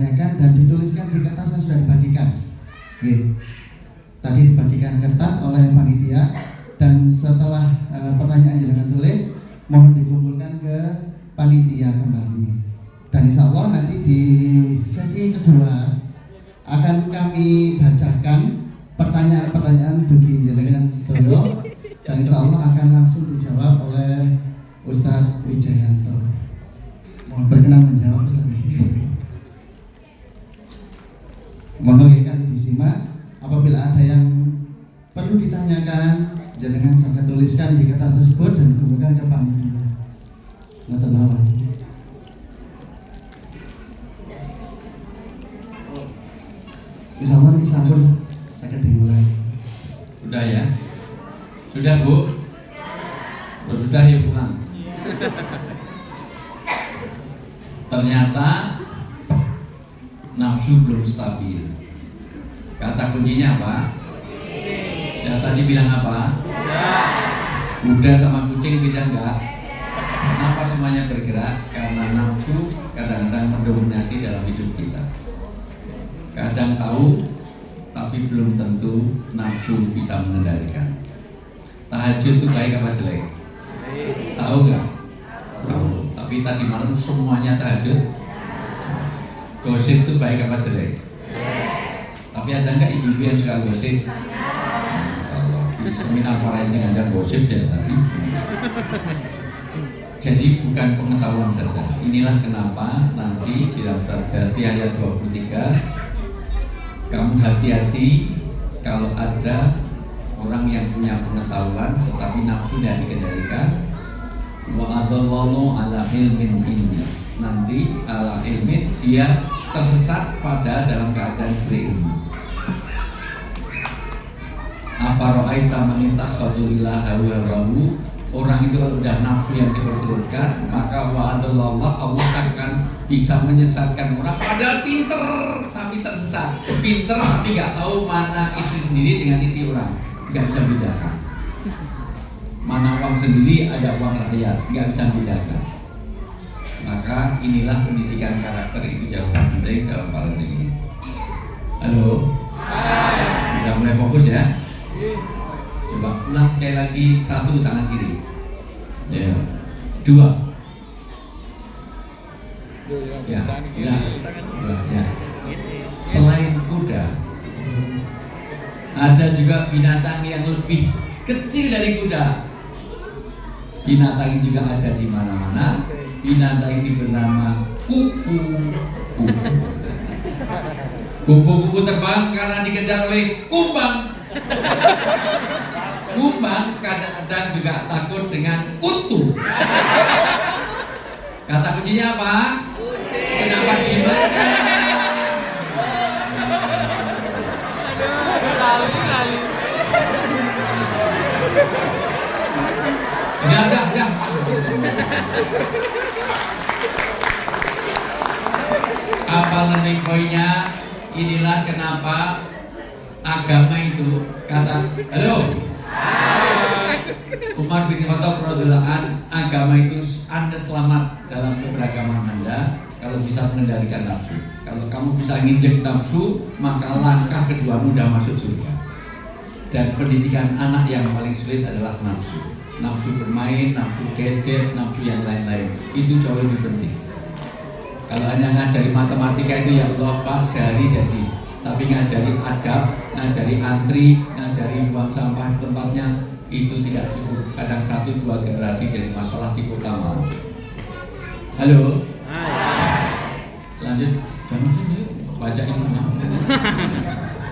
ditanyakan dan dituliskan di kertas yang sudah dibagikan. Tadi dibagikan kertas oleh panitia, dan setelah pertanyaan jenengan tulis, mohon dikumpulkan ke panitia kembali. Dan insya Allah nanti di sesi kedua akan kami bacakan pertanyaan-pertanyaan dugi jenengan sedoyo, dan insya Allah akan langsung dijawab oleh Ustadz Wijayanto. Mohon berkenan menjawab Ustadz. Mohon kali disimak. Apabila ada yang perlu ditanyakan, jenengan sangat tuliskan di kertas tersebut dan kumpulkan ke panitia. Ngoten mawon. Insyaallah sampun saged dimulai. Sudah ya? Sudah Bu? Oh, sudah ya pulang. Ternyata nafsu belum stabil. Kata kuncinya apa? Saya tadi bilang apa? Kuda sama kucing beda enggak? Kenapa semuanya bergerak? Karena nafsu kadang-kadang mendominasi dalam hidup kita. Kadang tahu, tapi belum tentu nafsu bisa mengendalikan. Tahajud itu baik apa jelek? Tahu nggak? Tahu. Tapi tadi malam semuanya tahajud. Gosip itu baik apa jelek? Tapi ada nggak ibu-ibu yang suka gosip? Insyaallah di seminar parenting aja gosip ya tadi. Jadi bukan pengetahuan saja. Inilah kenapa nanti di dalam surat Jasiyah ayat 23, kamu hati-hati kalau ada orang yang punya pengetahuan tetapi nafsunya dikendalikan. Wa adallallahu ala ilmin indi. Nanti ala ilmin dia tersesat pada dalam keadaan berilmu. Afara'aita man ittakhadha ilahahu hawahu. Orang itu kalau sudah nafsu yang diperturutkan, maka wa'adallah Allah akan bisa menyesatkan orang. Padahal pinter tapi tersesat, pinter tapi nggak tahu mana istri sendiri dengan istri orang, nggak bisa bedakan. Mana uang sendiri ada uang rakyat, nggak bisa bedakan. Maka inilah pendidikan karakter, itu jauh penting dalam parenting ini. Halo, sudah mulai fokus ya? Coba ulang sekali lagi, satu tangan kiri, ya, dua, ya, ya. Selain kuda, ada juga binatang yang lebih kecil dari kuda. Binatang ini juga ada di mana-mana. Binatang ini bernama kupu-kupu. Kupu-kupu terbang karena dikejar oleh kumbang. Kumbang kadang-kadang juga takut dengan kutu. Kata kuncinya apa? Kenapa diem aja? Udah. Apa learning point-nya? Inilah kenapa agama itu kata halo. Umar bin Khattab radhiyallahu anhu, agama itu Anda selamat dalam keberagaman Anda kalau bisa mengendalikan nafsu. Kalau kamu bisa nginjek nafsu, maka langkah kedua mudah masuk surga. Dan pendidikan anak yang paling sulit adalah nafsu. Nafsu bermain, nafsu gadget, nafsu yang lain-lain. Itu jauh lebih penting. Kalau hanya ngajari matematika itu ya Allah Pak sehari jadi. Tapi ngajari adab, ngajari antri, ngajari buang sampah tempatnya, itu tidak cukup. Kadang 1-2 generasi jadi masalah di kota malah. Halo. Lanjut, jangan sini bacain semua.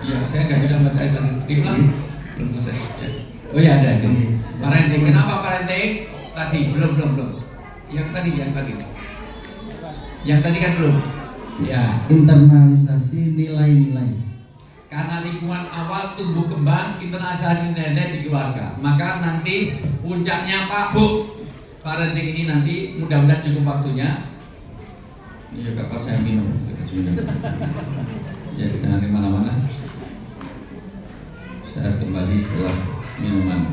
Iya, saya nggak bisa bacain tadi. Diulang, belum selesai. Ya. Oh ya ada. Parenting, kenapa parenting? Tadi belum. Yang tadi kan belum. Ya, Internalisasi nilai-nilai. karena lingkungan awal tumbuh kembang, internalisasi nilai di keluarga. Maka nanti puncaknya Pak Bu, parenting ini nanti mudah-mudahan cukup waktunya. Ini juga Pak saya minum. Ya jangan di mana-mana. Saya kembali setelah minuman.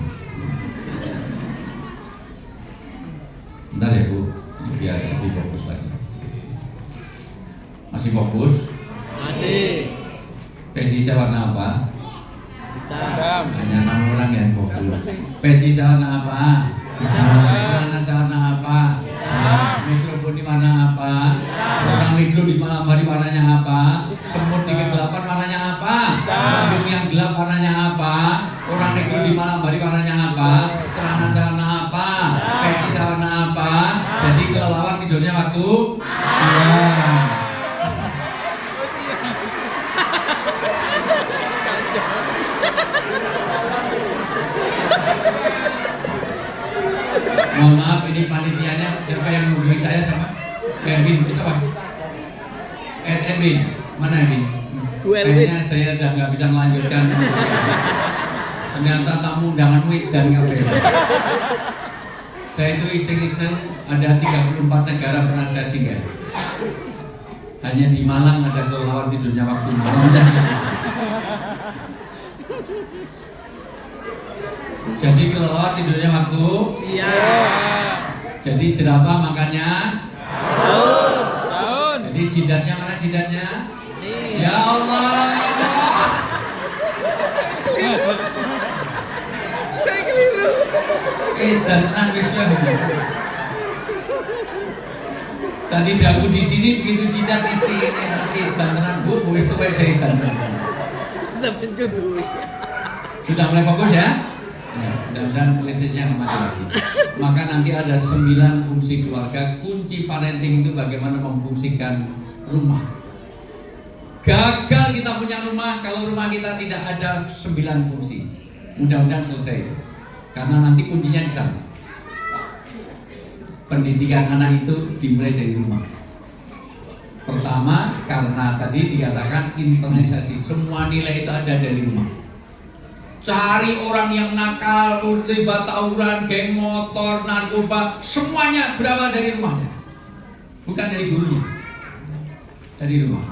Bentar ya Bu, biar lebih fokus lagi. Masih Masih fokus? Masih. Peci saya warna apa? Hitam. Hanya 6 orang yang fokus. Peci saya warna apa? Celana saya warna apa? Mikrofon di mana apa? Orang mikro di malam hari warnanya apa? Semut di kegelapan warnanya apa? Mendung yang gelap warnanya apa? Orang mikro di malam hari warnanya apa? Celana saya warna apa? Peci saya warna apa? Jadi kelelawar tidurnya waktu siang. Mohon maaf, ini panitianya siapa yang menghubungi saya sama? Erwin, siapa? Erwin, mana Erwin? Kayaknya saya udah nggak bisa melanjutkan. Ternyata tamu undanganmu dan kabeh. Saya itu iseng-iseng ada 34 negara pernah saya singgah. Hanya di Malang ada kelelawar tidurnya waktu malam. Jadi kelelawar tidurnya waktu Siang. Jadi jerapah makannya Daun. Jadi jidatnya mana jidatnya? Nih. Ya Allah. Saya keliru. Dan tenang wis ya. Tadi dagu di sini begitu jidat di sini. Dan tenang Bu, wis tuwek setan. Sampai jodoh. Sudah mulai fokus ya? Ya, mudah-mudahan listriknya nggak mati lagi. Maka nanti ada 9 fungsi keluarga. Kunci parenting itu bagaimana memfungsikan rumah. Gagal kita punya rumah kalau rumah kita tidak ada 9 fungsi. Mudah-mudahan selesai itu. Karena nanti kuncinya di sana. Pendidikan anak itu dimulai dari rumah. Pertama, karena tadi dikatakan internalisasi, semua nilai itu ada dari rumah. Cari orang yang nakal, terlibat tawuran, geng motor, narkoba, semuanya berawal dari rumahnya, bukan dari gurunya, dari rumah.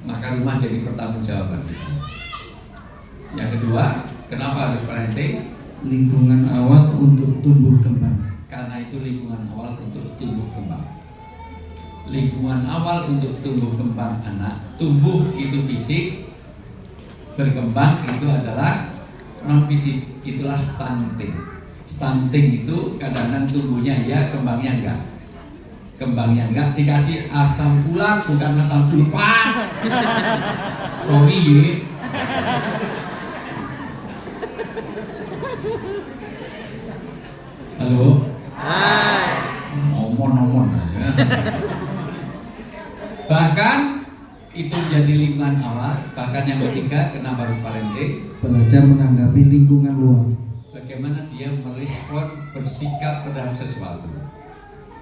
Maka rumah jadi pertanggungjawaban kita. Yang kedua, kenapa harus parenting? Lingkungan awal untuk tumbuh kembang. Karena itu lingkungan awal untuk tumbuh kembang. Lingkungan awal untuk tumbuh kembang anak. Tumbuh itu fisik, berkembang itu adalah non fisik, itulah stunting. Stunting itu kadang-kadang tumbuhnya ya, kembangnya enggak. Kembangnya enggak, dikasih asam folat bukan asam sulfat. Sorry ye. Halo. Hai. Omon aja. Bahkan itu menjadi lingkungan awal. Bahkan yang ketiga, kenapa harus parenting? Belajar menanggapi lingkungan luar. Bagaimana dia merespon, bersikap terhadap sesuatu.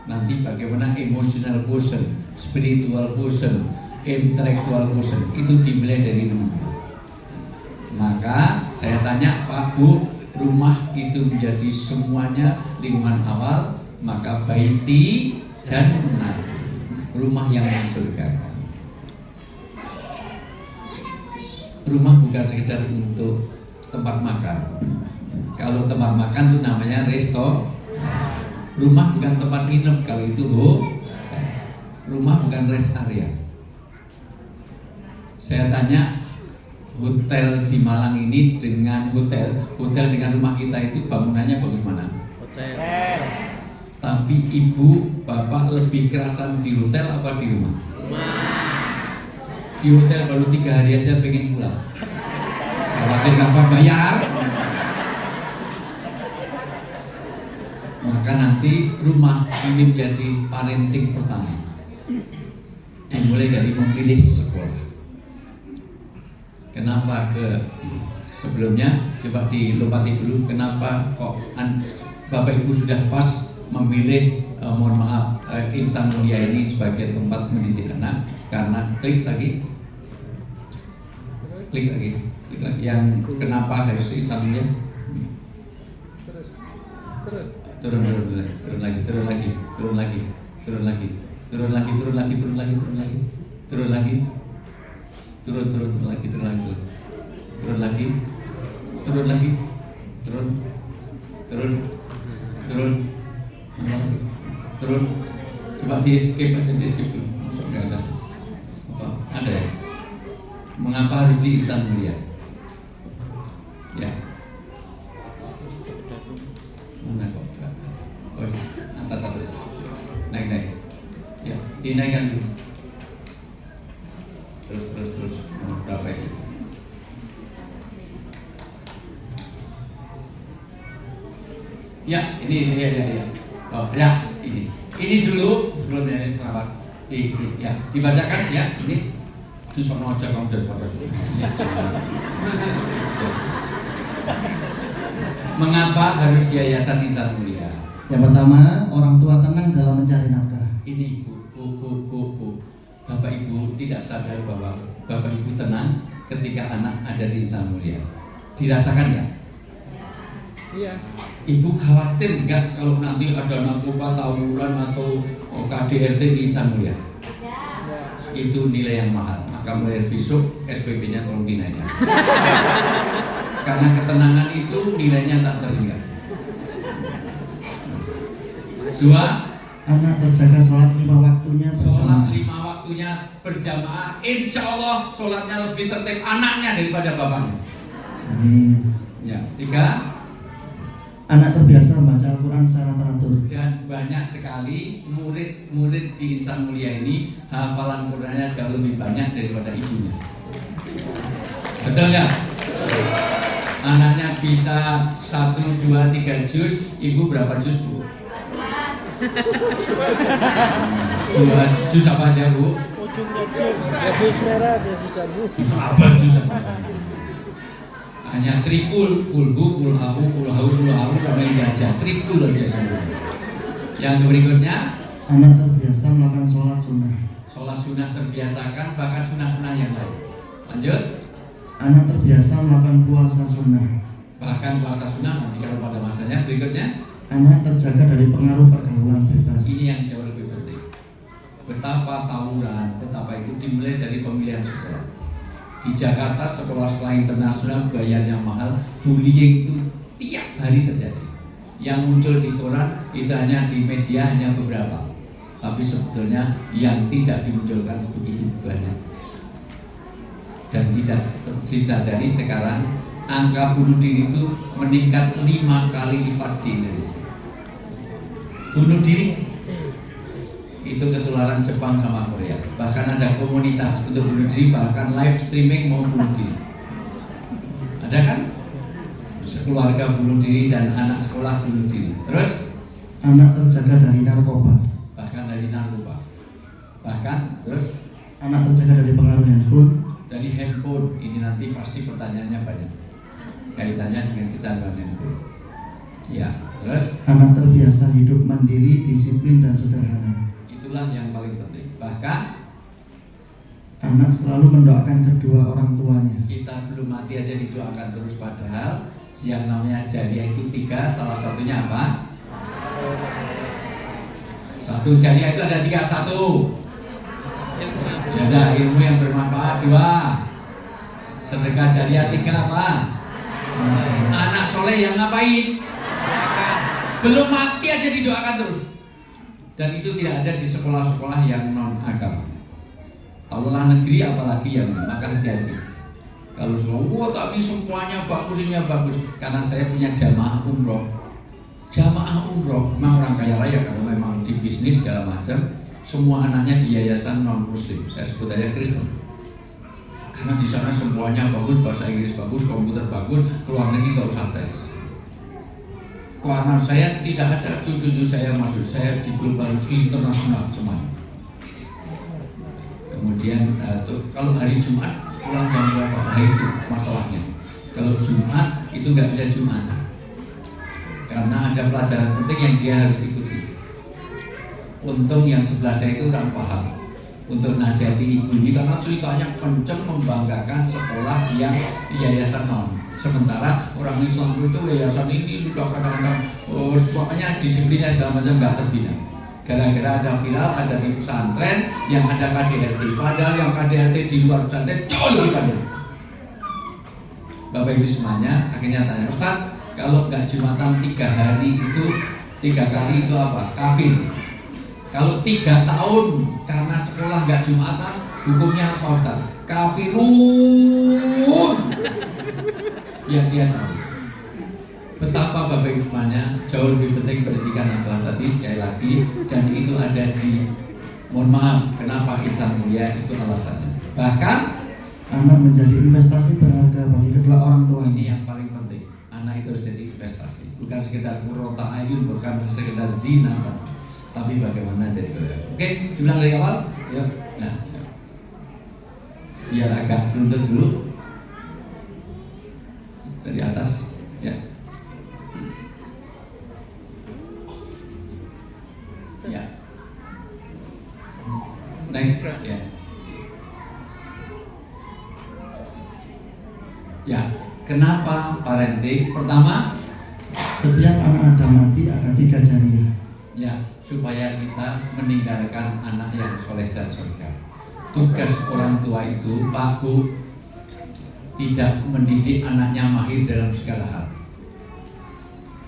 Nanti bagaimana emotional quotient, spiritual quotient, intellectual quotient itu dimulai dari rumah. Maka saya tanya Pak Bu, rumah itu menjadi semuanya lingkungan awal, maka baiti jannah, rumah yang surga. Rumah bukan sekedar untuk tempat makan. Kalau tempat makan itu namanya resto. Rumah bukan tempat nginep, kalau itu rumah bukan rest area. Saya tanya, hotel di Malang ini dengan hotel dengan rumah kita itu bangunannya bagus mana? Hotel. Tapi ibu, bapak lebih kerasan di hotel apa di rumah? Di hotel baru 3 hari aja pengen pulang. Khawatir kapan bayar? Maka nanti rumah ini menjadi parenting pertama. Dimulai dari memilih sekolah. Kenapa sebelumnya coba dilompati dulu, kenapa kok Bapak Ibu sudah pas memilih mohon maaf Insan Mulia ini sebagai tempat mendidik anak? Karena klik lagi yang kenapa harus Insan Mulia? Turun lagi coba di escape aja, di escape dulu, masuk nggak ada. Ada ya? Mengapa harus di insan mulia? Ya. Mana kok? Oh, atas satu. Naik. Ya, dinaikkan dulu. Terus. Berapa ini? Ya, ini ya. Oh, ya, ini. Ini dulu sebelumnya ini apa? Dibacakan ya, ini. Disono aja kamu daripada susah. Ya. Mengapa harus yayasan insan mulia? Yang pertama, orang tua tenang dalam mencari nafkah. Ini bu. Bapak Ibu tidak sadar bahwa Bapak Ibu tenang ketika anak ada di insan mulia. Dirasakan ya? Iya. Ibu khawatir nggak kalau nanti ada narkoba tawuran atau KDRT di insan mulia? Itu nilai yang mahal. Maka mulai besok SPP-nya tolong dinaikkan. Karena ketenangan itu nilainya tak terhingga. 2. Anak terjaga sholat 5 waktunya Sholat berjamaah. 5 waktunya berjamaah. Insya Allah sholatnya lebih tertib anaknya daripada bapaknya. Amin. Ya. 3. Anak terbiasa membaca Al-Quran secara teratur. Dan banyak sekali murid-murid di insan mulia ini hafalan Qurannya jauh lebih banyak daripada ibunya. Betul nggak? Anaknya bisa 1, 2, 3 juz, ibu berapa juz bu? 2 juz apa aja bu? Ujungnya jus merah dia dicampur. Juz apa juz apa? Hanya trikul, kulhu sampai ini aja, trikul aja semuanya. Yang berikutnya, Anak terbiasa melakukan sholat sunnah. sholat sunnah terbiasakan, bahkan sunnah-sunnah yang lain. Lanjut. Anak terbiasa melakukan puasa sunnah. Bahkan puasa sunnah nanti kalau pada masanya. Berikutnya, Anak terjaga dari pengaruh pergaulan bebas. ini yang jauh lebih penting. Betapa tawuran, betapa itu dimulai dari pemilihan sekolah. Di Jakarta sekolah-sekolah internasional bayarnya mahal, bullying itu tiap hari terjadi. Yang muncul di koran itu hanya di media hanya beberapa, tapi sebetulnya yang tidak dimunculkan begitu banyak. Dan tidak disadari sekarang angka bunuh diri itu meningkat 5 kali lipat di Indonesia. Bunuh diri itu ketularan Jepang sama Korea. Bahkan ada komunitas untuk bunuh diri, bahkan live streaming mau bunuh diri. Ada kan? Sekeluarga bunuh diri dan anak sekolah bunuh diri. Terus Anak terjaga dari narkoba. bahkan dari narkoba. Bahkan terus Anak terjaga dari pengaruh handphone. dari handphone. Ini nanti pasti pertanyaannya banyak kaitannya dengan kecanduan handphone. Ya, terus Anak terbiasa hidup mandiri, disiplin dan sederhana. itulah yang paling penting. Bahkan Anak selalu mendoakan kedua orang tuanya. kita belum mati aja didoakan terus, padahal yang namanya jariah itu 3, salah satunya apa? 1 jariah itu ada 3. 1 ya ada ilmu yang bermanfaat. 2 sedekah jariah. 3 apa? Anak soleh yang ngapain? Belum mati aja didoakan terus. Dan itu tidak ada di sekolah-sekolah yang non agama. Taulah negeri apalagi yang ini, maka hati-hati. Kalau sekolah, wah tapi semuanya bagus, ini yang bagus. Karena saya punya jamaah umroh. Jamaah umroh, memang orang kaya raya karena memang di bisnis segala macam. Semua anaknya di yayasan non muslim, saya sebut aja Kristen. Karena di sana semuanya bagus, bahasa Inggris bagus, komputer bagus, keluar negeri nggak usah tes. Karena saya tidak ada cucu saya masuk, saya di global internasional semuanya. Kemudian kalau hari Jumat pulang jam berapa? Nah itu masalahnya. Kalau Jumat itu nggak bisa Jumatan, karena ada pelajaran penting yang dia harus ikuti. Untung yang sebelah saya itu orang paham untuk nasihati ibu ini, karena ceritanya kenceng membanggakan sekolah yang yayasan non. Sementara orang Islam itu yayasan ini sudah kadang-kadang pokoknya disiplinnya segala macam nggak terbina. Gara-gara ada viral, ada di pesantren yang ada KDRT, padahal yang KDRT di luar pesantren jauh lebih banyak. Bapak Ibu semuanya akhirnya tanya, Ustaz, kalau nggak Jumatan 3 hari itu 3 kali itu apa? Kafir. Kalau 3 tahun karena sekolah nggak Jumatan, hukumnya apa Ustaz? Kafirun. Ya dia tahu betapa Bapak Ibu semuanya jauh lebih penting pendidikan adalah tadi sekali lagi, dan itu ada di, mohon maaf, kenapa insan mulia itu alasannya. Bahkan anak menjadi investasi berharga bagi kedua orang tua. ini yang paling penting, anak itu harus jadi investasi, bukan sekedar kurota ayun, bukan sekedar zina, tapi bagaimana jadi berharga. Oke, diulang dari awal, ya. Nah, biar agak runtut dulu dari atas, ya. Ya. Next, ya. Ya, kenapa parenting? Pertama, Setiap anak Adam mati ada 3 jariah. ya, supaya kita meninggalkan anak yang soleh dan solehah. Tugas orang tua itu, Pak Bu, tidak mendidik anaknya mahir dalam segala hal.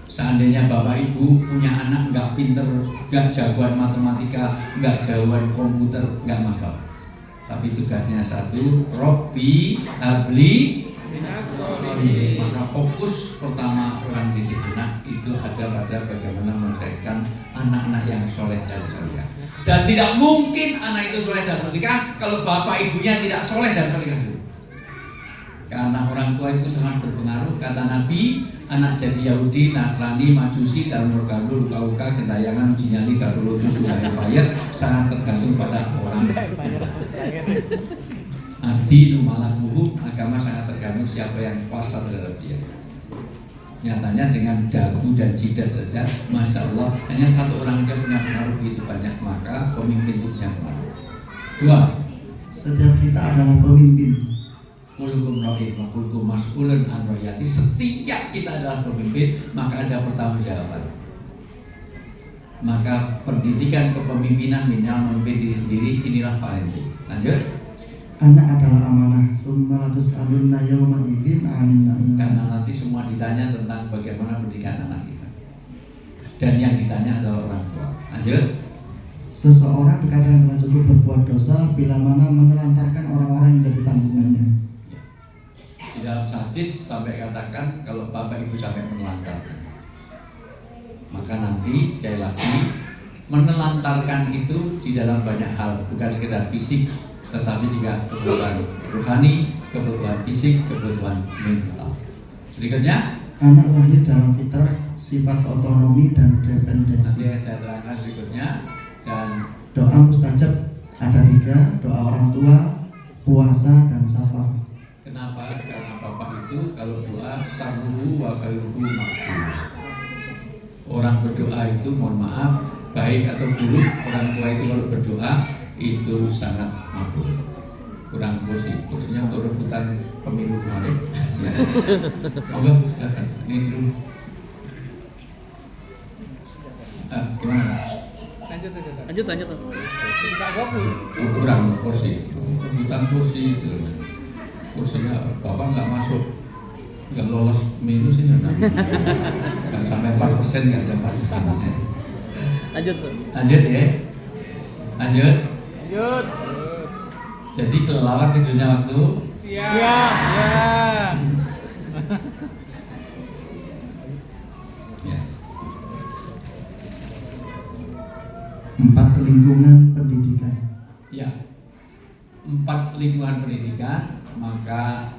Seandainya Bapak Ibu punya anak nggak pinter, nggak jagoan matematika, nggak jagoan komputer, nggak masalah. Tapi tugasnya satu, Robbi habli. Maka fokus pertama orang didik anak itu ada pada bagaimana melahirkan anak-anak yang soleh dan solehah. Dan tidak mungkin anak itu soleh dan solehah kalau bapak ibunya tidak soleh dan solehah dulu. Karena orang tua itu sangat berpengaruh. Kata Nabi, anak jadi Yahudi, Nasrani, Majusi, dan Murgandul, Kauka, Gentayangan, Jinyali, Gadolojo, Subayar, sangat tergantung pada orang. Adinu malakuhu, agama sangat tergantung siapa yang kuasa terhadap dia. Nyatanya dengan dagu dan jidat saja, Masya Allah, hanya satu orang saja punya pengaruh begitu banyak, maka pemimpin itu punya pengaruh. 2. Setiap kita adalah pemimpin. Kullukum ra'in wa kullukum mas'ulun an ra'iyati. Setiap kita adalah pemimpin, maka ada pertanggungjawaban. Maka pendidikan kepemimpinan minimal memimpin diri sendiri, inilah parenting. Lanjut. Anak adalah amanah. Tsumma latus'alunna yawma idzin 'anil na'im. Karena nanti semua ditanya tentang bagaimana pendidikan anak kita. Dan yang ditanya adalah orang tua. Lanjut. Seseorang dikatakan telah cukup berbuat dosa bila mana menelantarkan orang-orang yang jadi tanggungannya. Di dalam hadis sampai katakan kalau bapak ibu sampai menelantarkan, maka nanti sekali lagi menelantarkan itu di dalam banyak hal, bukan sekedar fisik, tetapi juga kebutuhan rohani, kebutuhan fisik, kebutuhan mental. Berikutnya, Anak lahir dalam fitrah sifat otonomi dan dependensi. nanti saya terangkan berikutnya. Dan Doa mustajab ada 3, doa orang tua, puasa, dan safar. kenapa? Karena bapak itu kalau doa sarruhu wa khairuhu maqbul. Orang berdoa itu, mohon maaf, baik atau buruk, orang tua itu kalau berdoa itu sangat makbul. Kurang kursinya untuk rebutan pemilu kemarin. Ya. Oke, ini dulu. Gimana? Lanjut. Oh, kurang kursi, rebutan kursi itu. Kursinya bapak nggak masuk, nggak lolos minus ini, nggak sampai 4% nggak dapat anaknya. Lanjut. Lanjut ya, lanjut. Lanjut. Jadi kelelawar tidurnya waktu Siang. Ya. ya. 4. Lingkungan pendidikan. Ya, 4 lingkungan pendidikan, maka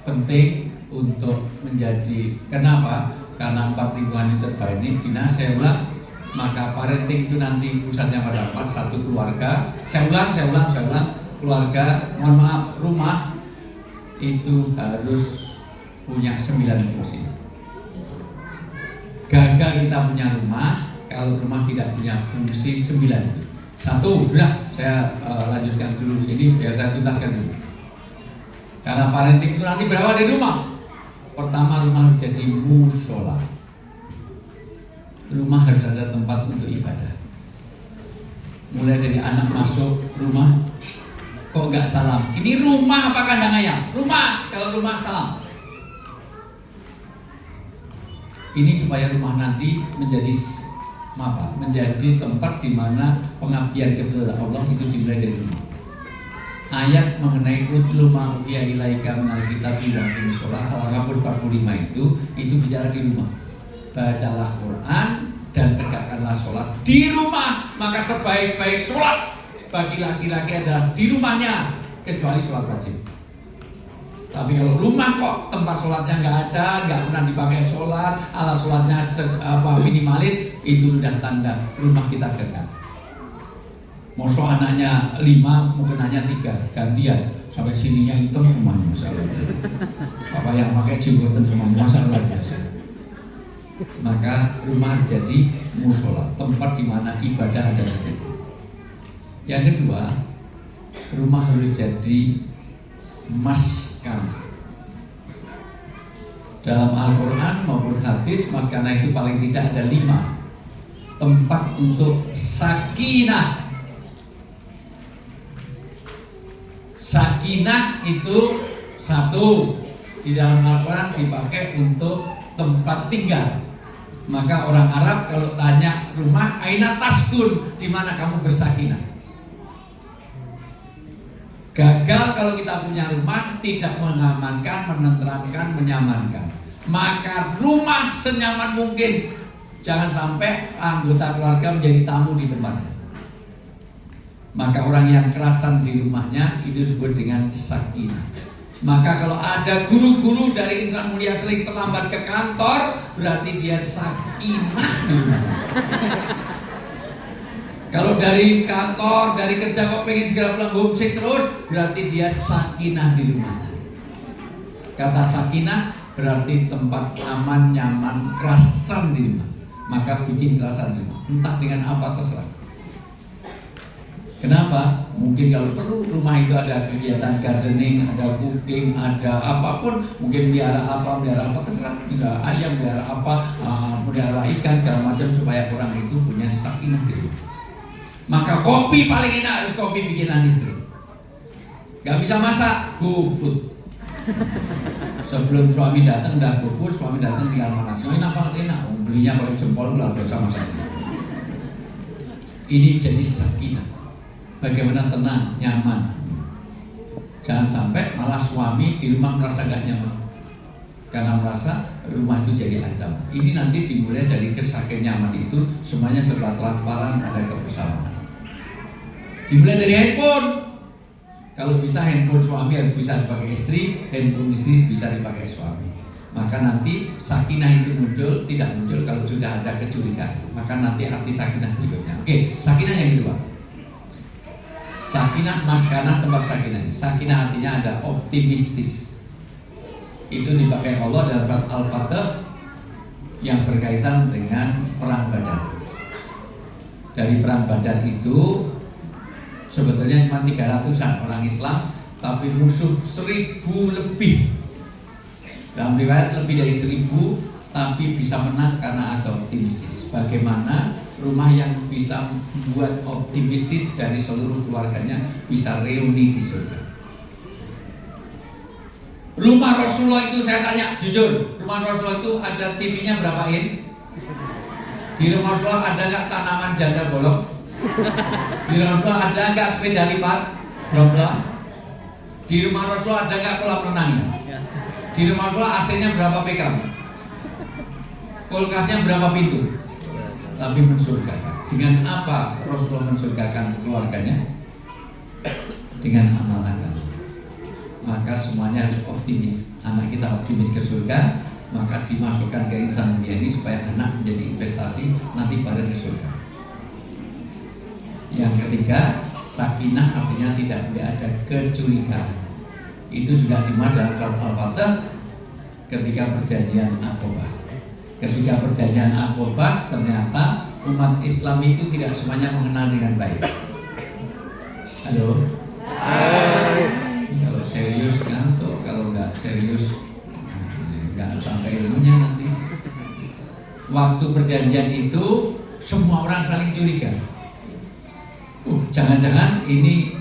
penting untuk menjadi, kenapa? Karena 4 lingkungan itu terbaik bina, saya ulang, maka parenting itu nanti pusatnya pada 4. 1 keluarga, saya ulang, keluarga, mohon maaf, rumah itu harus punya 9 fungsi. Gagal kita punya rumah kalau rumah tidak punya fungsi 9 itu. 1, sudah saya lanjutkan dulu sini biar saya tuntaskan dulu. Karena parenting itu nanti berawal dari rumah. Pertama, rumah jadi musola. Rumah harus ada tempat untuk ibadah. Mulai dari anak masuk rumah, kok nggak salam? Ini rumah apa kandang ayam? Rumah. Kalau rumah salam. Ini supaya rumah nanti menjadi menjadi tempat di mana pengabdian kepada Allah itu dimulai dari rumah. Ayat mengenai utlu ma uhiya ilaika minal kitabi wa aqimis shalah Al-Ankabut 45 itu bicara di rumah. Bacalah Quran dan tegakkanlah sholat di rumah. Maka sebaik-baik sholat bagi laki-laki adalah di rumahnya, kecuali sholat wajib. Tapi kalau rumah kok tempat sholatnya nggak ada, nggak pernah dipakai sholat, alat sholatnya minimalis, itu sudah tanda rumah kita gagal. Mosok anaknya 5, mungkin anaknya 3, gantian sampai sininya hitam semuanya, masalah. Apa yang pakai jenggotan semuanya, masalah biasa. Maka rumah jadi musola, tempat di mana ibadah ada di situ. Yang kedua, rumah harus jadi maskana. Dalam Al-Quran maupun hadis, maskana itu paling tidak ada 5. Tempat untuk sakinah. Sakinah itu 1 di dalam Al-Quran dipakai untuk tempat tinggal. Maka orang Arab kalau tanya rumah, aina taskun, di mana kamu bersakinah? Gagal kalau kita punya rumah tidak mengamankan, menenteramkan, menyamankan. Maka rumah senyaman mungkin. Jangan sampai anggota keluarga menjadi tamu di tempatnya. Maka orang yang kerasan di rumahnya itu disebut dengan sakinah. Maka kalau ada guru-guru dari insan mulia sering terlambat ke kantor, berarti dia sakinah di rumahnya. Kalau dari kantor, dari kerja kok pengen segera pulang homesick terus, berarti dia sakinah di rumahnya. Kata sakinah berarti tempat aman, nyaman, kerasan di rumah. Maka bikin kerasan di rumah, entah dengan apa terserah. Kenapa? Mungkin kalau perlu rumah itu ada kegiatan gardening, ada cooking, ada apapun, mungkin melihara apa terserah, melihara ayam, melihara apa, melihara ikan segala macam supaya orang itu punya sakinah di rumah. Maka kopi paling enak harus kopi bikinan istri. Gak bisa masak, go food. Sebelum suami datang udah go food, suami datang tinggal manas. Enak banget, enak. Belinya pakai jempol luar biasa masaknya. Ini jadi sakinah. Bagaimana tenang, nyaman. Jangan sampai malah suami di rumah merasa gak nyaman karena merasa rumah itu jadi ancaman. Ini nanti dimulai dari kesakitan nyaman itu, semuanya serba transparan, ada kebersamaan. Dimulai dari handphone. Kalau bisa handphone suami harus bisa dipakai istri, handphone istri bisa dipakai suami. Maka nanti sakinah itu muncul, tidak muncul kalau sudah ada kecurigaan. Maka nanti arti sakinah berikutnya. Oke, sakinah yang kedua. Sakinah, maskanah, tempat sakinah. Sakinah artinya ada optimistis. Itu dipakai Allah dalam surat Al-Fatih yang berkaitan dengan perang Badar. Dari perang Badar itu sebetulnya cuma 300-an orang Islam, tapi musuh 1000 lebih. Dalam riwayat lebih dari 1000, tapi bisa menang karena ada optimistis. Bagaimana rumah yang bisa membuat optimistis dari seluruh keluarganya bisa reuni di surga. Rumah Rasulullah itu saya tanya jujur, rumah Rasulullah itu ada TV-nya berapa in? Di rumah Rasulullah ada nggak tanaman janda bolong? Di rumah Rasulullah ada nggak sepeda lipat? Belum. Di rumah Rasulullah ada nggak kolam renangnya? Di rumah Rasulullah AC-nya berapa PK? Kulkasnya berapa pintu? Tapi mensurgakan. Dengan apa Rasulullah mensurgakan keluarganya? Dengan amal agama. Maka semuanya harus optimis. Anak kita optimis ke surga, maka dimasukkan ke insan mulia ini supaya anak menjadi investasi nanti bareng ke surga. Yang ketiga, sakinah artinya tidak boleh ada kecurigaan. Itu juga dimana dalam surat Al-Fatih ketika perjanjian Aqabah. Ketika perjanjian Aqabah ternyata umat Islam itu tidak semuanya mengenal dengan baik. Halo? Kalau serius ngantuk, kalau nggak serius nggak sampai ilmunya nanti. Waktu perjanjian itu semua orang saling curiga. Jangan-jangan ini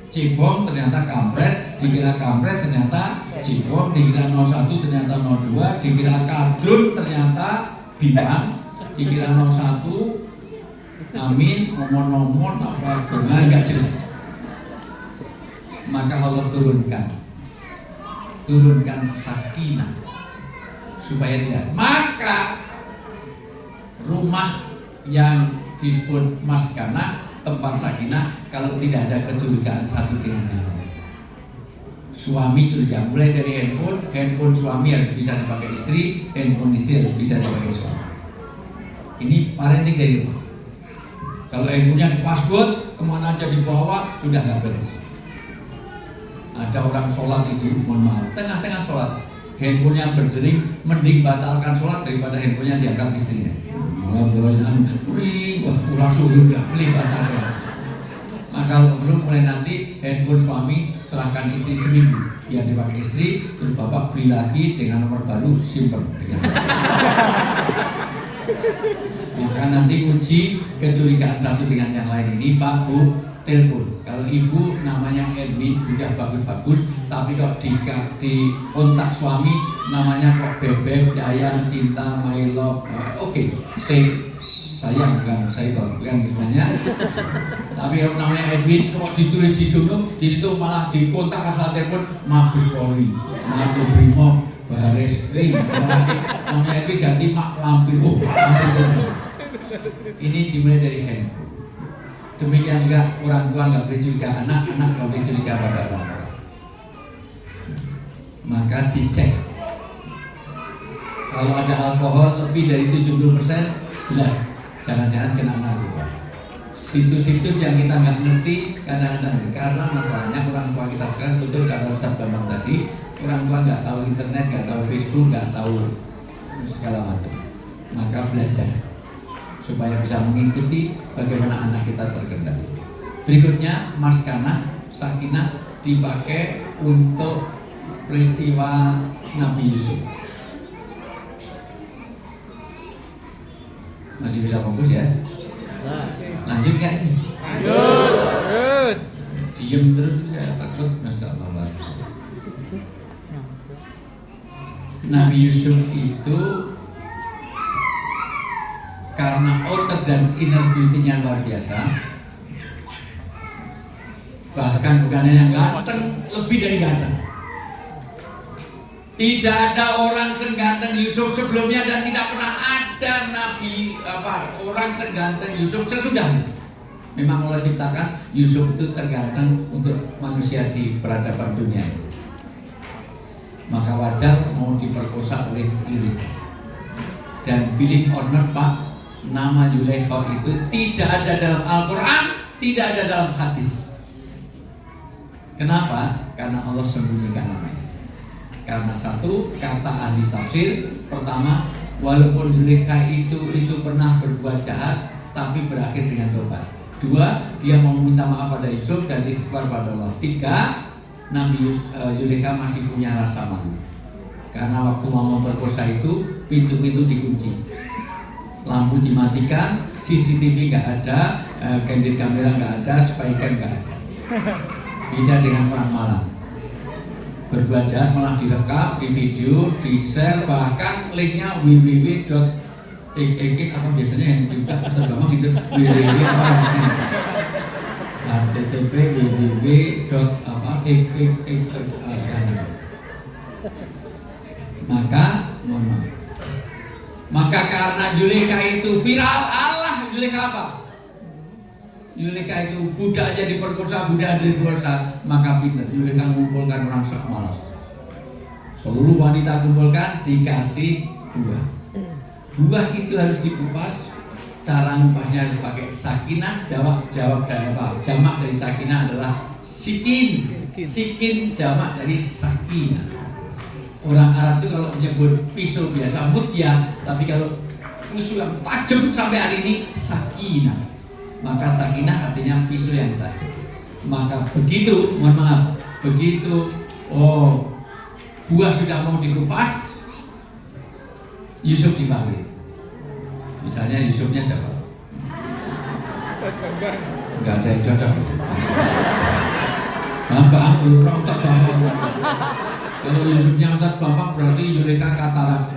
cebong ternyata kampret, dikira kampret ternyata cebong, dikira 01 ternyata 02, dikira kadrun ternyata bimbang, dikira 01 Amin, omon-omon apa enggak jelas. Maka Allah turunkan sakinah supaya tidak. Maka rumah yang disebut maskanah, tempat sakinah, kalau tidak ada kecurigaan satu dengan yang lain. Suami curiga, mulai dari handphone suami harus bisa dipakai istri, handphone istri harus bisa dipakai suami. Ini parenting dari rumah. Kalau handphonenya di password, kemana aja dibawa, sudah nggak beres. Ada orang sholat itu, mohon maaf, tengah-tengah sholat, handphonenya berdering, mending batalkan sholat daripada handphonenya diangkat istrinya. Langsung udah beli batal sholat. Maka belum mulai nanti handphone suami serahkan istri seminggu biar dipakai istri, terus bapak beli lagi dengan nomor baru, simpen. Maka nanti uji kecurigaan satu dengan yang lain ini, Pak Bu telepon. Kalau ibu namanya Edwin sudah bagus-bagus, tapi kok di kontak suami namanya kok Bebek, Yayan, Cinta, My Love, oke, sayang kan, saya tahu kan sebenarnya. Tapi kalau namanya Edwin kok ditulis di situ malah di kontak asal telepon Mabes Polri, Mabes Brimob, Baris Krim, namanya Edwin ganti Mak Lampir. Ini dimulai dari handphone. Demikian juga orang tua nggak boleh curiga anak, anak nggak boleh curiga pada orang tua. Maka dicek. Kalau ada alkohol lebih dari 70%, jelas jangan-jangan kena narkoba. Situs-situs yang kita nggak ngerti kadang-kadang, karena masalahnya orang tua kita sekarang betul kata Ustaz Bambang tadi, orang tua nggak tahu internet, nggak tahu Facebook, nggak tahu segala macam. Maka belajar supaya bisa mengikuti bagaimana anak kita terkendali. Berikutnya maskanah, sakinah dipakai untuk peristiwa Nabi Yusuf. Masih bisa fokus ya? Lanjut nggak ini? Lanjut. Diem terus saya takut, masya Allah. Nabi Yusuf itu karena outer dan inner beauty-nya luar biasa, bahkan bukannya yang ganteng, lebih dari ganteng. Tidak ada orang seganteng Yusuf sebelumnya dan tidak pernah ada nabi orang seganteng Yusuf sesudahnya. Memang Allah ciptakan Yusuf itu terganteng untuk manusia di peradaban dunia. Maka wajar mau diperkosa oleh Yulekha. Dan believe or not Pak, nama Yulekha itu tidak ada dalam Al-Quran, tidak ada dalam hadis. Kenapa? Karena Allah sembunyikan namanya. Karena satu, kata ahli tafsir, pertama, walaupun Yulekha itu pernah berbuat jahat, tapi berakhir dengan tobat. Dua, dia mau minta maaf pada Yusuf dan istighfar pada Allah. Tiga, Nabi Yulekha masih punya rasa malu. Karena waktu mau memperkosa itu, pintu-pintu dikunci, lampu dimatikan, CCTV nggak ada, candid kamera nggak ada, spycam nggak ada. Beda dengan orang Malang. Berbuat jahat malah direkam, di video, di share, bahkan linknya www. Apa biasanya yang dibuka besar gampang itu www apa http www. Maka karena Yulekha itu viral, Allah Yulekha apa? Yulekha itu budak aja diperkosa, budak diperkosa, maka pintar Yulekha mengumpulkan orang semalam. Seluruh wanita kumpulkan, dikasih buah. Buah itu harus dikupas. Cara ngupasnya harus pakai sakinah. Jawab dari apa? Jamak dari sakinah adalah sikin. Sikin jamak dari sakinah. Orang Arab itu kalau menyebut pisau biasa mutyah, tapi kalau pisau yang tajam sampai hari ini sakinah. Maka sakinah artinya pisau yang tajam. Maka begitu, mohon maaf, begitu buah sudah mau dikupas, Yusuf dipanggil. Misalnya Yusufnya siapa? Enggak ada yang cocok. Bambang, Ustaz Bambang. Kalau Yusufnya Ustaz Bambang berarti Yulekha katarak.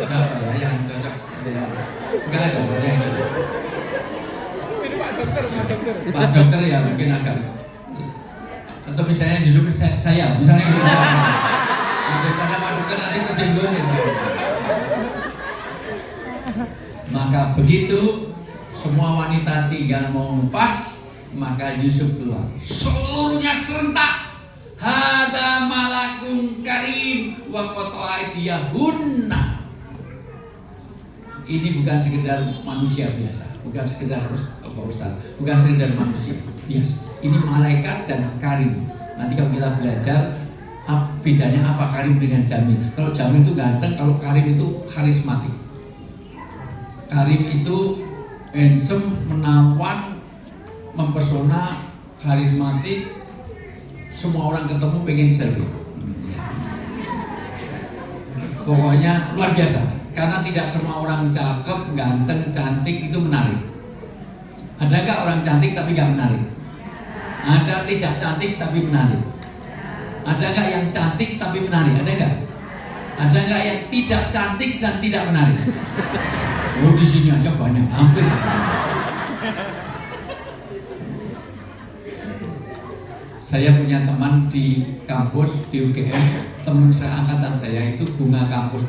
Siapa ya yang cocok? Ya. Enggak ada yang gitu. Pak dokter ya mungkin agak, atau misalnya Yusuf saya misalnya gitu. Daripada Pak dokter nanti tersinggung ya. Maka begitu semua wanita tinggal mau ngupas, maka Yusuf keluar. Seluruhnya serentak. Hada malakun karim wa qata'a aydiyahunna. Ini bukan sekedar manusia biasa, bukan sekedar ustaz, bukan sekedar manusia biasa. Ini malaikat dan karim. Nanti kalau kita belajar bedanya apa karim dengan jamil. Kalau jamil itu ganteng, kalau karim itu karismatik. Karim itu handsome, menawan, mempesona, karismatik. Semua orang ketemu pengen selfie. Pokoknya luar biasa. Karena tidak semua orang cakep, ganteng, cantik itu menarik. Ada nggak orang cantik tapi nggak menarik? Ada tidak cantik tapi menarik? Ada nggak yang cantik tapi menarik? Ada nggak? Ada nggak yang tidak cantik dan tidak menarik? Oh, di sini aja banyak, hampir. Saya punya teman di kampus di UGM, teman saya angkatan saya itu bunga kampus.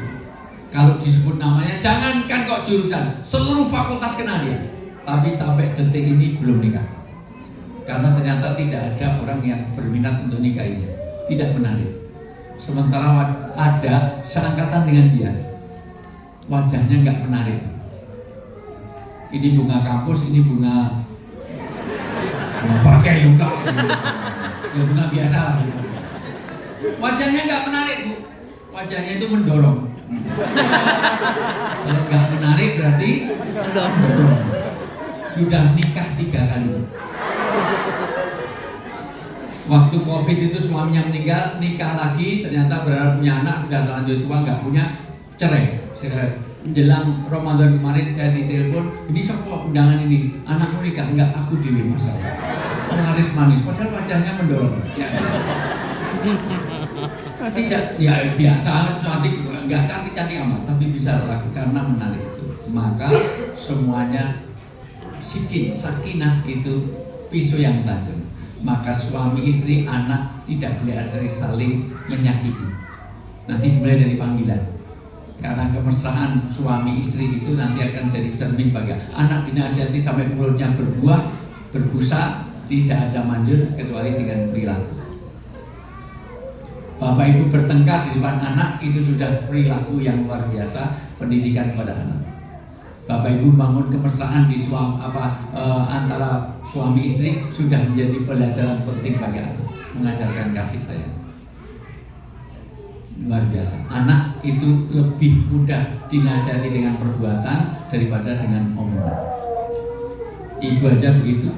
Kalau disebut namanya, jangankan kok jurusan, seluruh fakultas kenal dia. Tapi sampai detik ini belum nikah. Karena ternyata tidak ada orang yang berminat untuk nikahinya. Tidak menarik. Sementara ada seangkatan dengan dia, wajahnya nggak menarik. Ini bunga kampus, ini bunga pakai juga. Ya bunga biasa lah. Wajahnya nggak menarik, Bu. Wajahnya itu mendorong. Kalau nggak menarik berarti mendorong. Sudah nikah 3 kali. Waktu COVID itu suaminya meninggal, nikah lagi, ternyata berharap punya anak, sudah terlanjur tua, nggak punya, cerai. Menjelang Ramadan kemarin saya ditelepon, ini siapa undangan ini? Anakmu nikah? Enggak, aku dewi masalah. Laris manis, padahal wajahnya mendorong. Ya. Tidak, ya biasa, cantik, enggak cantik amat, tapi bisa laku karena menarik itu. Maka semuanya sakinah itu pisau yang tajam. Maka suami istri, anak tidak boleh saling menyakiti. Nanti dimulai dari panggilan. Karena kemesraan suami istri itu nanti akan jadi cermin bagi anak. Dinasihati sampai mulutnya berbuah, berbusa, tidak ada manjur kecuali dengan perilaku. Bapak ibu bertengkar di depan anak itu sudah perilaku yang luar biasa, pendidikan kepada anak. Bapak ibu bangun kemesraan di antara suami istri sudah menjadi pelajaran penting bagi anak, mengajarkan kasih sayang. Luar biasa. Anak itu lebih mudah dinasihati dengan perbuatan daripada dengan omongan. Ibu aja begitu.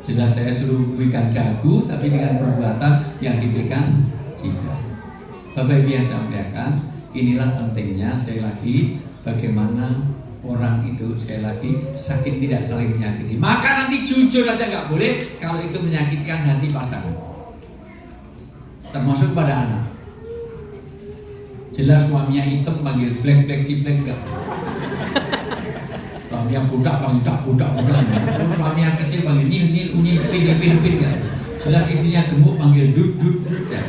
Jelas saya suruh pegang dagu, tapi dengan perbuatan yang dipegang tidak. Bapak Ibu yang saya muliakan, inilah pentingnya sekali lagi bagaimana orang itu sekali lagi sakit tidak saling menyakiti. Maka nanti jujur aja nggak boleh kalau itu menyakitkan hati pasangan, termasuk pada anak. Jelas suaminya hitam panggil black si black enggak. Suaminya budak panggil budak. Suaminya kecil panggil nil pin enggak. Jelas istrinya gemuk panggil dud ya.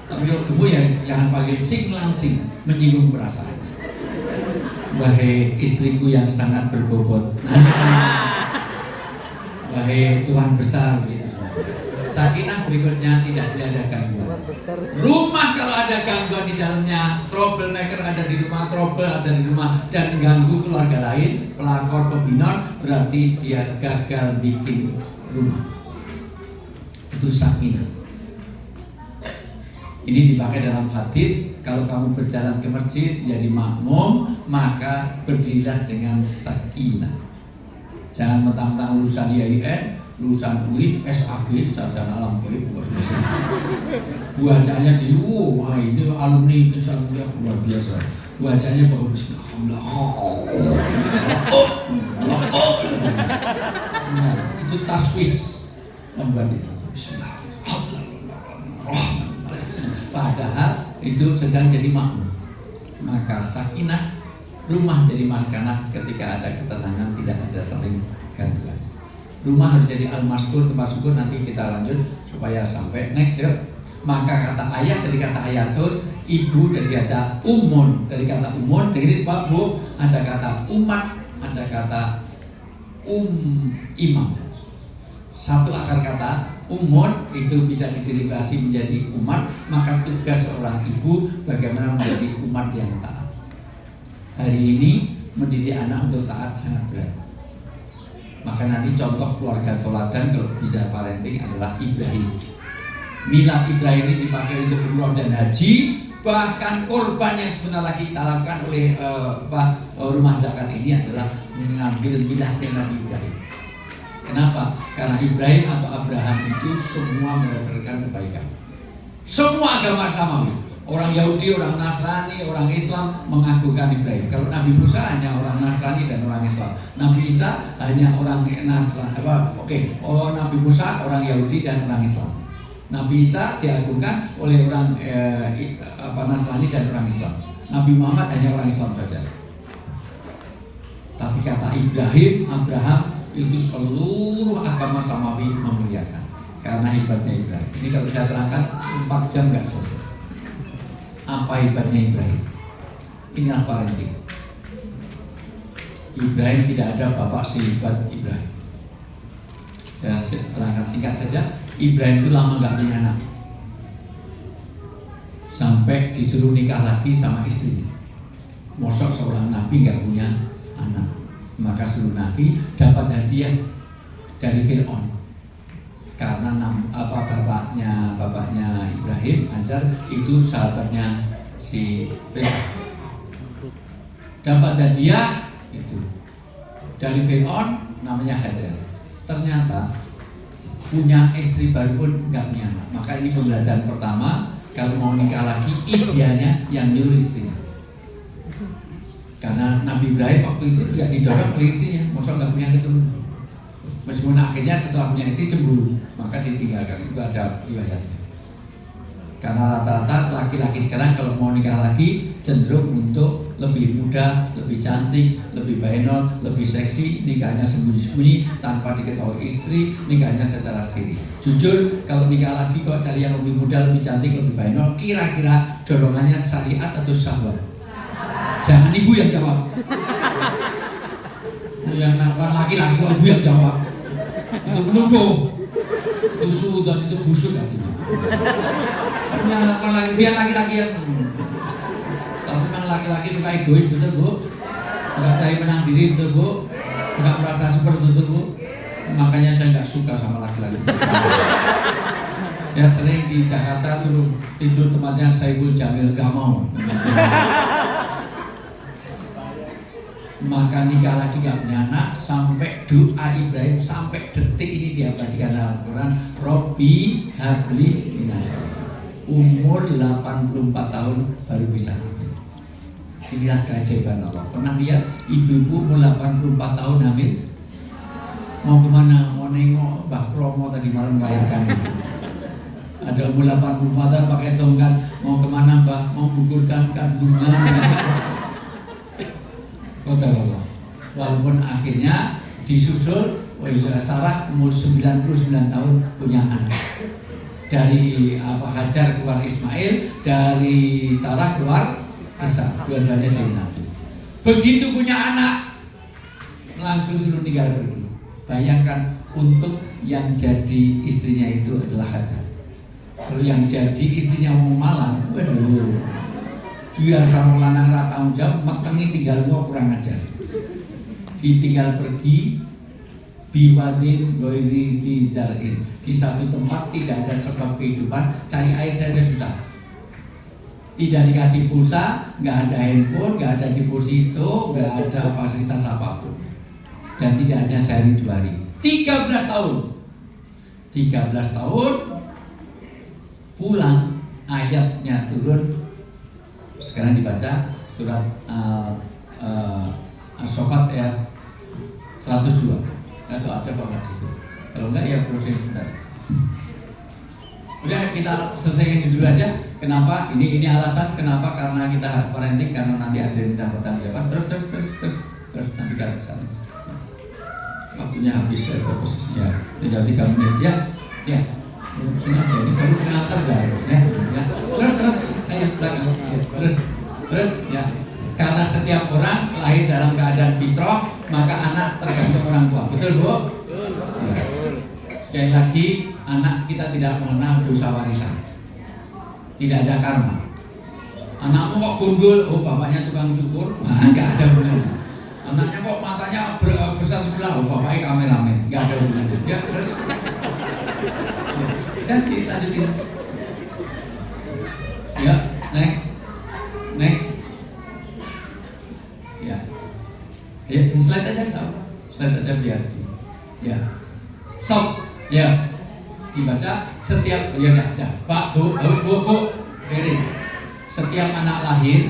Tapi kalau gemuk ya jangan panggil sing langsing, menyinggung perasaan. Wahai istriku yang sangat berbobot. Wahai Tuhan besar gitu. Sakinah berikutnya tidak boleh ada gangguan. Rumah kalau ada gangguan di dalamnya, troublemaker ada di rumah, trouble ada di rumah dan ganggu keluarga lain, pelakor pembinor, berarti dia gagal bikin rumah. Itu sakinah. Ini dipakai dalam hadis, kalau kamu berjalan ke masjid jadi makmum, maka berdirilah dengan sakinah. Jangan mentang-mentang lulusan IAIN, lulusan UIN, SAG, sarjana alam gaib, wajahnya di wah ini alumni insan kuliah luar biasa. Wajahnya bagus, nah, itu taswis membuat itu. Padahal itu sedang jadi makmum. Maka sakinah Rumah jadi maskanah ketika ada ketenangan, tidak ada saling gangguan. Rumah harus jadi al-maskur, tempat syukur. Nanti kita lanjut supaya sampai next ya. Maka kata ayah dari kata ayatun, ibu dari kata umun, dari kata umun, dengerin Pak Bu, ada kata umat, ada kata imam. Satu akar kata umun itu bisa diderivasi menjadi umat, maka tugas seorang ibu bagaimana menjadi umat yang taat. Hari ini mendidik anak untuk taat sangat berat. Maka nanti contoh keluarga teladan kalau bisa parenting adalah Ibrahim. Milad Ibrahim ini dipakai untuk umroh dan haji. Bahkan korban yang sebentar lagi kita lakukan oleh rumah zakat ini adalah mengambil miladnya Nabi Ibrahim. Kenapa? Karena Ibrahim atau Abraham itu semua mereferensikan kebaikan. Semua agama samawi. Orang Yahudi, orang Nasrani, orang Islam mengagungkan Ibrahim. Kalau Nabi Musa hanya orang Nasrani dan orang Islam. Nabi Isa hanya orang Nasrani. Nabi Musa orang Yahudi dan orang Islam. Nabi Isa diagungkan oleh orang Nasrani dan orang Islam. Nabi Muhammad hanya orang Islam saja. Tapi kata Ibrahim, Abraham itu seluruh agama samawi memuliakan. Karena hebatnya Ibrahim. Ini kalau saya terangkan 4 jam nggak selesai. Apa hebatnya Ibrahim? Inilah parenting. Ibrahim tidak ada bapak sehebat Ibrahim. Saya terangkan singkat saja. Ibrahim itu lama gak punya anak, sampai disuruh nikah lagi sama istrinya. Mosok seorang nabi gak punya anak, maka suruh nabi dapat hadiah dari Fir'aun. Karena bapaknya Ibrahim, Azar, itu sahabatnya si Fir'aun. Dapat hadiah itu dari Fir'aun, namanya Hajar. Ternyata punya istri baru pun nggak punya anak. Maka ini pembelajaran pertama, kalau mau nikah lagi idealnya yang nyuruh istrinya. Karena Nabi Ibrahim waktu itu tidak didorong oleh istrinya, masa nggak punya keturunan. Meskipun akhirnya setelah punya istri cemburu, maka ditinggalkan. Itu ada riwayatnya. Karena rata-rata laki-laki sekarang kalau mau nikah lagi cenderung untuk lebih muda, lebih cantik, lebih bainol, lebih seksi, nikahnya sembunyi-sembunyi tanpa diketahui istri, nikahnya secara siri. Jujur, kalau nikah lagi kok cari yang lebih muda, lebih cantik, lebih bainol, kira-kira dorongannya syariat atau syahwat? Jangan ibu yang jawab. Yang nampak laki-laki kok ibu yang jawab. Itu menuduh, itu suudon, itu busuk artinya. Ya, biar laki-laki yang tapi memang laki-laki suka egois, betul Bu? Suka cari menang diri, betul Bu? Suka merasa super, betul Bu? Makanya saya nggak suka sama laki-laki. Saya sering di Jakarta suruh tidur tempatnya Saiful Jamil, gak mau. Maka nikah lagi gak punya anak, sampai doa Ibrahim sampai detik ini diabadikan dalam Al-Quran. Robbi habli minasal. Umur 84 tahun baru bisa hamil. Inilah keajaiban Allah. Pernah lihat ibu-ibu umur 84 tahun hamil? Mau kemana? Mau nengok Mbah Kromo tadi malam melahirkan itu. Ada umur 84 tahun pakai tongkat. Mau kemana Mbah? Mau gugurkan kandungan. Kota Allah. Walaupun akhirnya disusul Sarah umur 99 tahun punya anak. Dari Hajar keluar Ismail, dari Sarah keluar Isa, dua-duanya jadi nabi. Begitu punya anak, langsung suruh tinggal pergi. Bayangkan untuk yang jadi istrinya itu adalah Hajar. Kalau yang jadi istrinya orang Malang, waduh, dia sama lanang rata jam, metengi tinggal gua kurang ajar. Ditinggal pergi. Biwadin goiri di zarin, di satu tempat tidak ada sebab kehidupan, cari air saja susah. Tidak dikasih pulsa, nggak ada handphone, nggak ada deposito, nggak ada fasilitas apapun, dan tidak hanya sehari 2 hari. 13 tahun, 13 tahun pulang, ayatnya turun. Sekarang dibaca surat As-Saffat ayat 102. Kalau ada banget itu. Kalau enggak ya proses sebentar. Udah kita selesaikan dulu aja. Kenapa? Ini alasan kenapa, karena kita parenting, karena nanti ada yang minta pertanggung jawaban. Terus nanti kan sana. Waktunya habis ya, posisinya tinggal 3 menit. Ya. Sini aja, ini baru pengantar harusnya. Ya. Terus, ayo belakang. Ya. Terus ya. Karena setiap orang lahir dalam keadaan fitrah, maka anak tergantung orang tua. Betul, Bu? Ya. Sekali lagi, anak kita tidak mengenal dosa warisan. Tidak ada karma. Anakmu kok gundul, oh bapaknya tukang cukur, nggak ada hubungannya. Anaknya kok matanya besar sebelah, oh bapaknya kameramen, nggak ada hubungannya. Ya, terus, ya, dan dilanjutin. Ya, next. Ya, di slide aja, nggak apa, slide aja biar. Ya, stop. Ya. Dibaca setiap Pak, Bu, Derin. Setiap anak lahir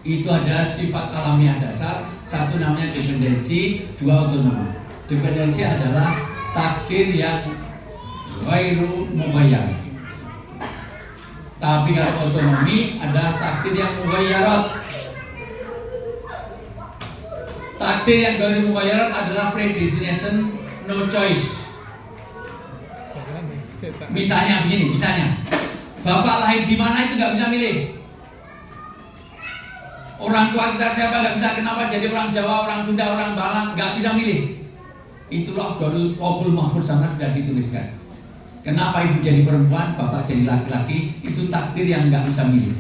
itu ada sifat alamiah dasar, satu namanya dependensi, dua otonomi. Dependensi adalah takdir yang ghairu mughayyar. Tapi kalau otonomi adalah takdir yang mughayyarat. Takdir yang ghairu mughayyarat adalah predestination, no choice. Misalnya begini, bapak lahir di mana itu nggak bisa milih. Orang tua kita siapa nggak bisa, kenapa jadi orang Jawa, orang Sunda, orang Balang, nggak bisa milih. Itulah dari Lauhul Mahfuz sana sudah dituliskan. Kenapa ibu jadi perempuan, bapak jadi laki-laki, itu takdir yang nggak bisa milih.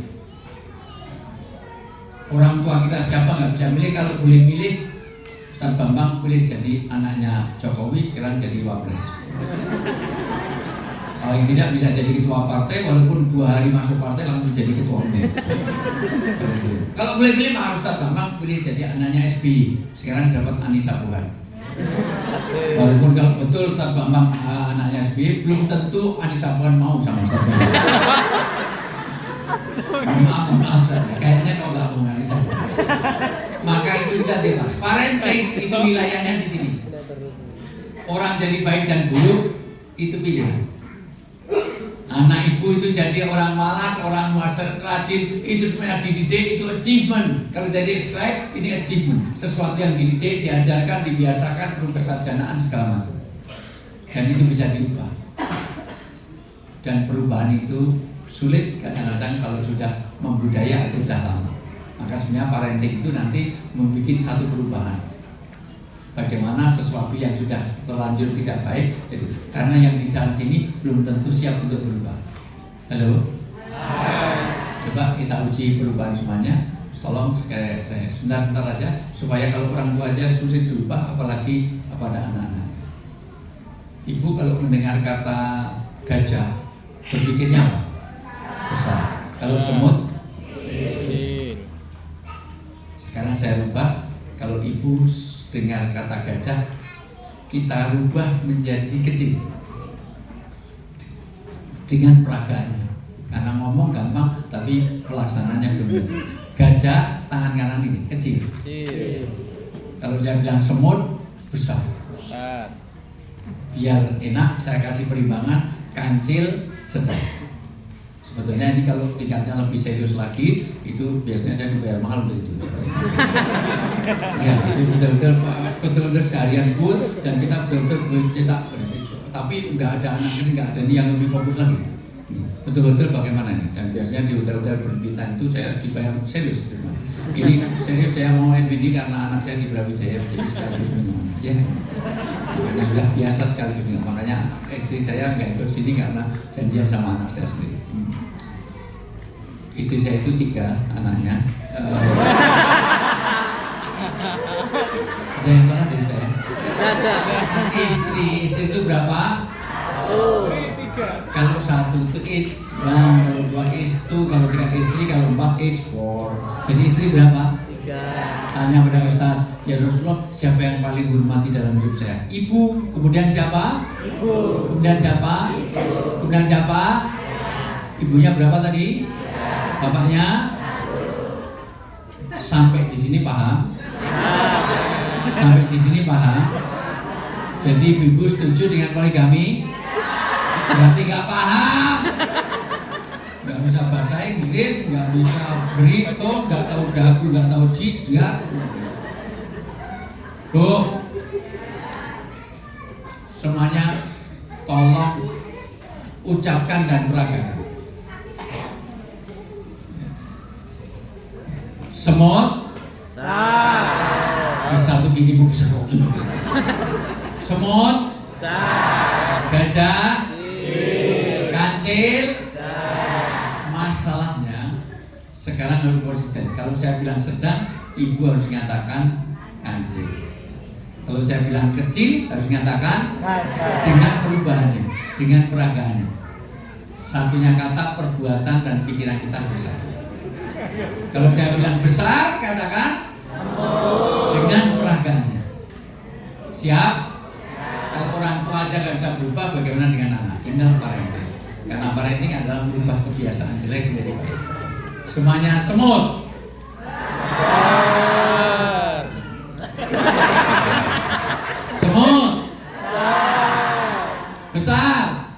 Orang tua kita siapa nggak bisa milih, kalau boleh milih, Ustaz Bambang pilih jadi anaknya Jokowi, sekarang jadi wapres. Paling tidak bisa jadi ketua partai, walaupun 2 hari masuk partai langsung jadi ketua umum. Kalau boleh pilih, Pak Ustaz Bambang pilih jadi anaknya SBY, sekarang dapat Anissa Buhan. Walaupun kalau betul Ustaz Bambang anaknya SBY, belum tentu Anissa Buhan mau sama Ustaz Bambang. Maaf saja, kayaknya kok nggak mau ngasih saya. Maka itu tidak bebas. Parenting itu wilayahnya di sini. Orang jadi baik dan buruk itu pilihan. Anak ibu itu jadi orang malas, orang rajin, itu semuanya dididik, itu achievement. Kalau dari describe, ini achievement. Sesuatu yang dididik, diajarkan, dibiasakan, perlu kesarjanaan segala macam. Dan itu bisa diubah. Dan perubahan itu sulit kadang-kadang kalau sudah membudaya atau sudah lama. Maka sebenarnya parenting itu nanti membuat satu perubahan. Bagaimana sesuatu yang sudah terlanjur tidak baik, jadi karena yang di jalan sini belum tentu siap untuk berubah. Halo? Coba kita uji perubahan semuanya. Tolong saya sebentar aja, supaya kalau orang tua aja sulit berubah, apalagi kepada anak-anak. Ibu kalau mendengar kata gajah, berpikirnya apa? Besar. Kalau semut? Sekarang saya rubah, kalau ibu dengar kata gajah, kita rubah menjadi kecil dengan peragaannya. Karena ngomong gampang, tapi pelaksananya belum tentu. Gajah tangan kanan ini kecil. Kalau saya bilang semut besar. Biar enak, saya kasih perimbangan kancil sedang. Sebetulnya ini kalau tingkatnya lebih serius lagi, itu biasanya saya dibayar mahal untuk itu. Ya, itu betul-betul seharian full, dan kita betul-betul mencetak. Tapi nggak ada anak ini, nggak ada ini yang lebih fokus lagi. Betul-betul bagaimana ini? Dan biasanya di hotel-hotel berbintang itu saya dibayar serius. Ini serius, saya mau NBD karena anak saya di Brawijaya, jadi sekaligus minuman. Ya, makanya sudah biasa sekaligus minuman. Makanya istri saya nggak ikut sini karena janjian sama anak saya sendiri. Istri saya itu 3 anaknya. Ada yang salah dari saya? Istri itu berapa? Kalau 1 itu is 1, kalau 2 is 2, kalau 3 istri, kalau 4 is 4. Jadi istri berapa? 3. Tanya pada Ustaz, ya Rasulullah, siapa yang paling hormati dalam hidup saya? Ibu. Kemudian siapa? Ibu. Kemudian siapa? Ibu. Kemudian siapa? Ibunya berapa tadi? Bapaknya? Sampai di sini paham? Sampai di sini paham? Jadi ibu setuju dengan poligami? Berarti nggak paham. nggak bisa bahasa Inggris, nggak bisa berhitung, nggak tahu dagu, nggak tahu jidat. Bu, semuanya tolong ucapkan dan peragakan. Semut, bisa tuh gini bu, bisa kok gini. Semut, gajah, kancil. Masalahnya sekarang harus konsisten. Kalau saya bilang sedang, ibu harus nyatakan kancil. Kalau saya bilang kecil, harus nyatakan dengan perubahannya, dengan peragaannya. Satunya kata, perbuatan dan pikiran kita harus satu. Kalau saya bilang besar, katakan dengan peragaannya. Siap? Kalau orang tua aja nggak bisa berubah, bagaimana dengan anak? Tinggal parenting. Karena parenting adalah merubah kebiasaan jelek menjadi baik. Semuanya semut. Semut. Besar.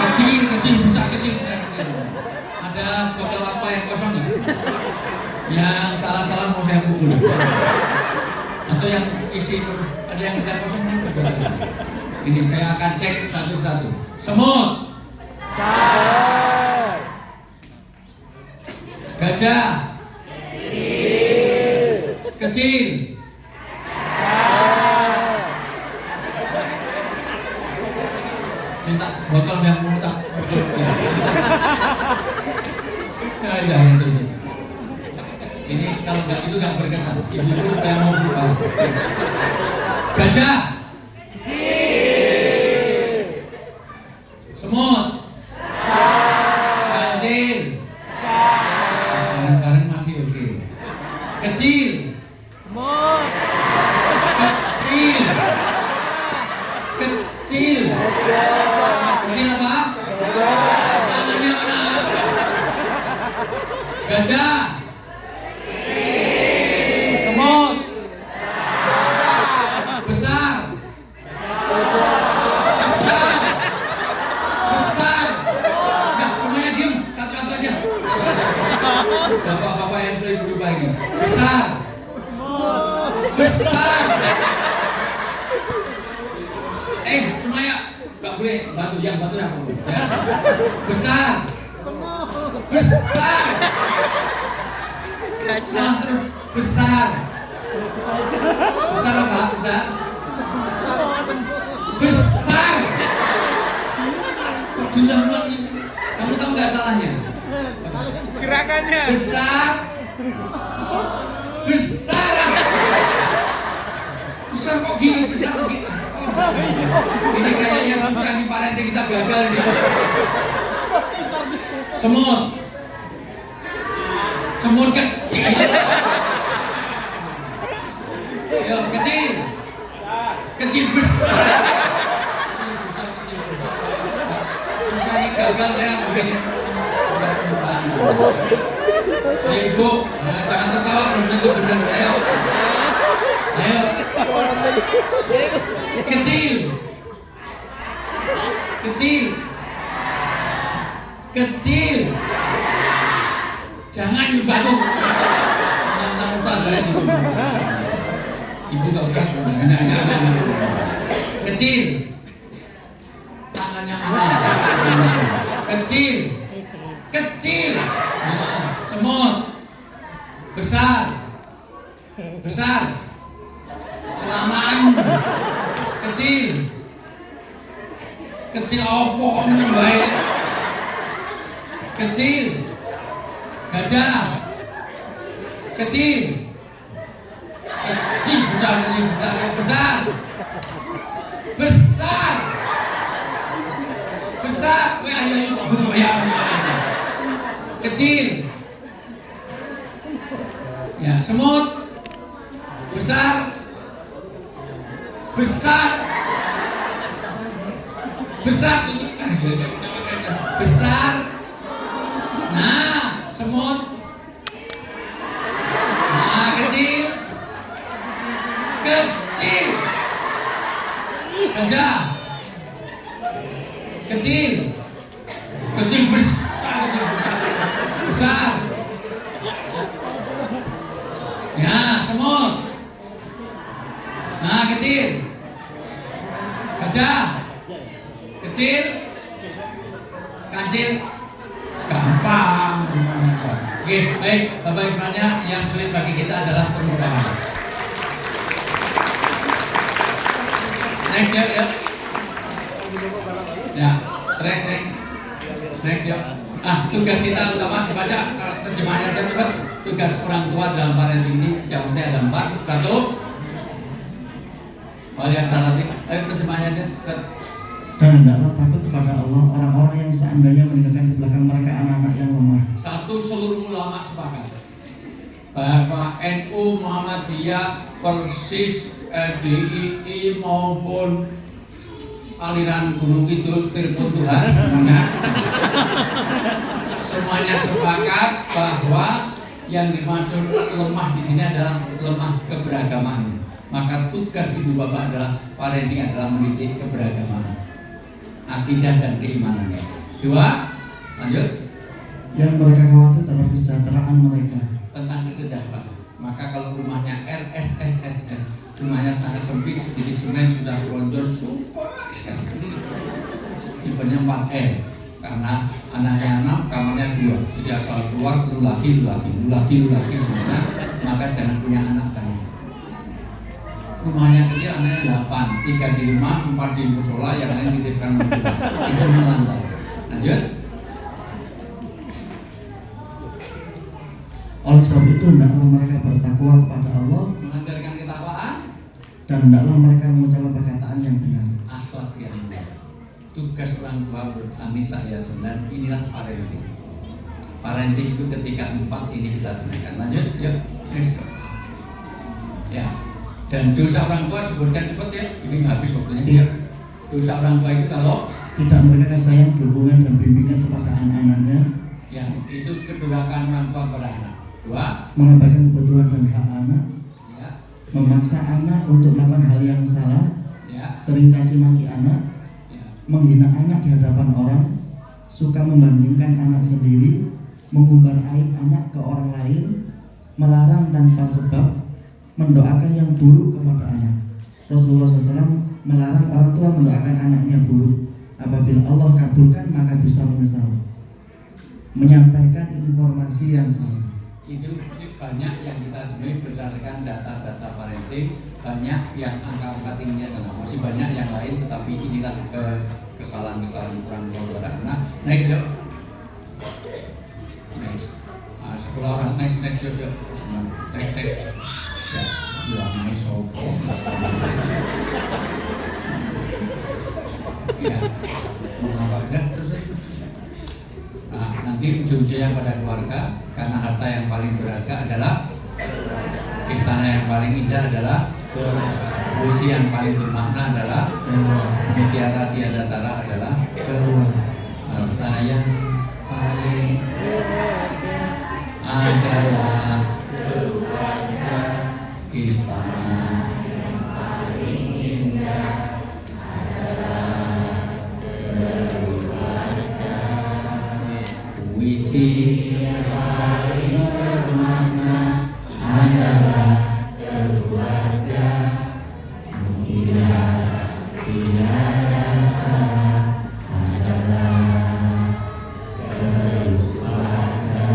Kecil, besar, kecil. Ada botol apa yang kosong nggak? Yang salah-salah mau saya pukul. Atau yang isi, ada yang sudah kosong nih? Ini saya akan cek satu-satu. Semut. Gajah. Kecil. Minta botol yang mutak. Ya itu. Ini kalau nggak itu nggak berkesan. Ibu supaya mau berubah. Gajah. Semut. Kancil. Bareng-bareng masih oke. Kecil. Kecil. Kecil apa? Tangannya mana? Gajah. Semut. Besar. Nah, semuanya diam. Satu-satu aja. Bapak-bapak yang sudah berubah ini. Besar. Semuanya nggak boleh batu yang aku. Ya. Besar. Salah terus. Besar apa? Besar. Kok diulang-ulang ini? Kamu tahu nggak salahnya? Gerakannya. Besar. Kok gini? Besar kok gini? Ini kayaknya susah di parenting, kita gagal ini. Semut kecil. Ayo, kecil besar. Susah nih, gagal saya begini. Ayo ibu, jangan tertawa, belum tentu benar. Ayo. Kecil. Jangan batu. Tentang ustaz itu. Ibu nggak usah. Kecil. Tangannya mana? Kecil. Semut. Besar. Kelamaan. Kecil opo baik. Kecil. Gajah. Kecil. Besar. Kecil. Ya, semut. Besar. Nah, semut. Nah, kecil. Gajah. Kecil besar. besar. Ya, semut. Nah, kecil. Gajah. Kecil. Kancil. Gampang. Oke, baik. Bapak Ibu-nya yang sulit bagi kita adalah permukaan. Next ya, ya. Ya, next ya. Tugas kita utama dibaca terjemahannya aja cepat. Tugas orang tua dalam parenting ini yang penting ada 4. 1. Waliyasalati. Ayo terjemahannya aja. Dan hendaklah takut kepada Allah orang-orang yang seandainya meninggalkan di belakang mereka anak-anak yang lemah. 1. Seluruh ulama sepakat bahwa NU, Muhammadiyah, Persis, DII maupun aliran Gunung Kidul, Tirpun Tuhan semuanya sepakat bahwa yang dimaksud lemah di sini adalah lemah keberagaman. Maka tugas ibu bapak adalah parenting adalah mendidik keberagaman, akidah dan keimanannya. 2. Lanjut. Yang mereka khawatir terhadap kesejahteraan mereka. Tentang kesejahteraan. Maka kalau rumahnya RSSSS, rumahnya sangat sempit, sedikit semen sudah lonjor, sumpah sekali. Tipenya 4R, karena anaknya 6, kamarnya 2. Jadi asal keluar lu lagi semuanya. Maka jangan punya anak banyak. Rumahnya kecil, anaknya 8, 3 di rumah, 4 di musola, yang lain dititipkan mertua. Itu melantar. Lanjut. Oleh sebab itu hendaklah mereka bertakwa kepada Allah, Mengajarkan ketakwaan dan hendaklah mereka mengucapkan perkataan yang benar. akhlak yang mulia. Tugas orang tua menurut An-Nisa ayat 9, inilah parenting. Parenting itu ketika 4 ini kita gunakan. Lanjut, yuk. Next. Ya. Dan dosa orang tua sebutkan cepat ya. Ini habis waktunya. Ya. Dosa orang tua itu kalau Tidak memberikan sayang, dukungan, dan bimbingan kepada anak-anaknya, yang itu kedurhakaan orang tua kepada anak. 2. mengabaikan kebutuhan dan hak anak, Ya. memaksa anak untuk melakukan hal yang salah, Ya. sering caci maki anak, Ya. menghina anak di hadapan orang, suka membandingkan anak sendiri, mengumbar aib anak ke orang lain, melarang tanpa sebab, mendoakan yang buruk kepada anak. Rasulullah SAW melarang orang tua mendoakan anaknya buruk. Apabila Allah kabulkan maka bisa menyesal. Menyampaikan informasi yang salah. Itu banyak yang kita temui berdasarkan data-data parenting, banyak yang angka-angka tingginya sama, masih banyak yang lain, tetapi inilah kesalahan-kesalahan orang tua kepada anak. Next yuk. Next. Sekolah orang next yuk. Next. Ya, buangnya sopo. Ya, mengapa enggak terus? Nah, nanti ujung-ujungnya pada keluarga, karena harta yang paling berharga adalah istana yang paling indah adalah puisi yang paling bermakna adalah mutiara tiada tara adalah Keluarga. harta yang paling adalah istana yang paling indah adalah keluarga. Puisi yang paling bermakna adalah keluarga. Mutiara tiada tara adalah keluarga.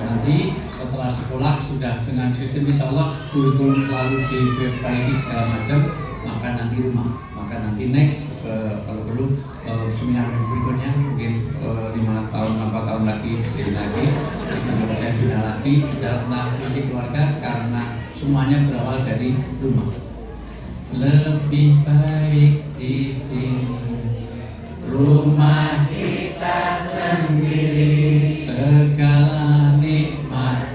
Nanti setelah sekolah sudah dengan sistem insya Allah kurikulum selalu diperbaiki segala macam, maka nanti rumah, maka nanti next kalau perlu seminar yang berikutnya mungkin 5 tahun 4 tahun lagi sekali lagi itu kalau saya bina lagi bicara tentang fungsi keluarga, karena semuanya berawal dari rumah. Lebih baik di sini rumah kita sendiri, segala nikmat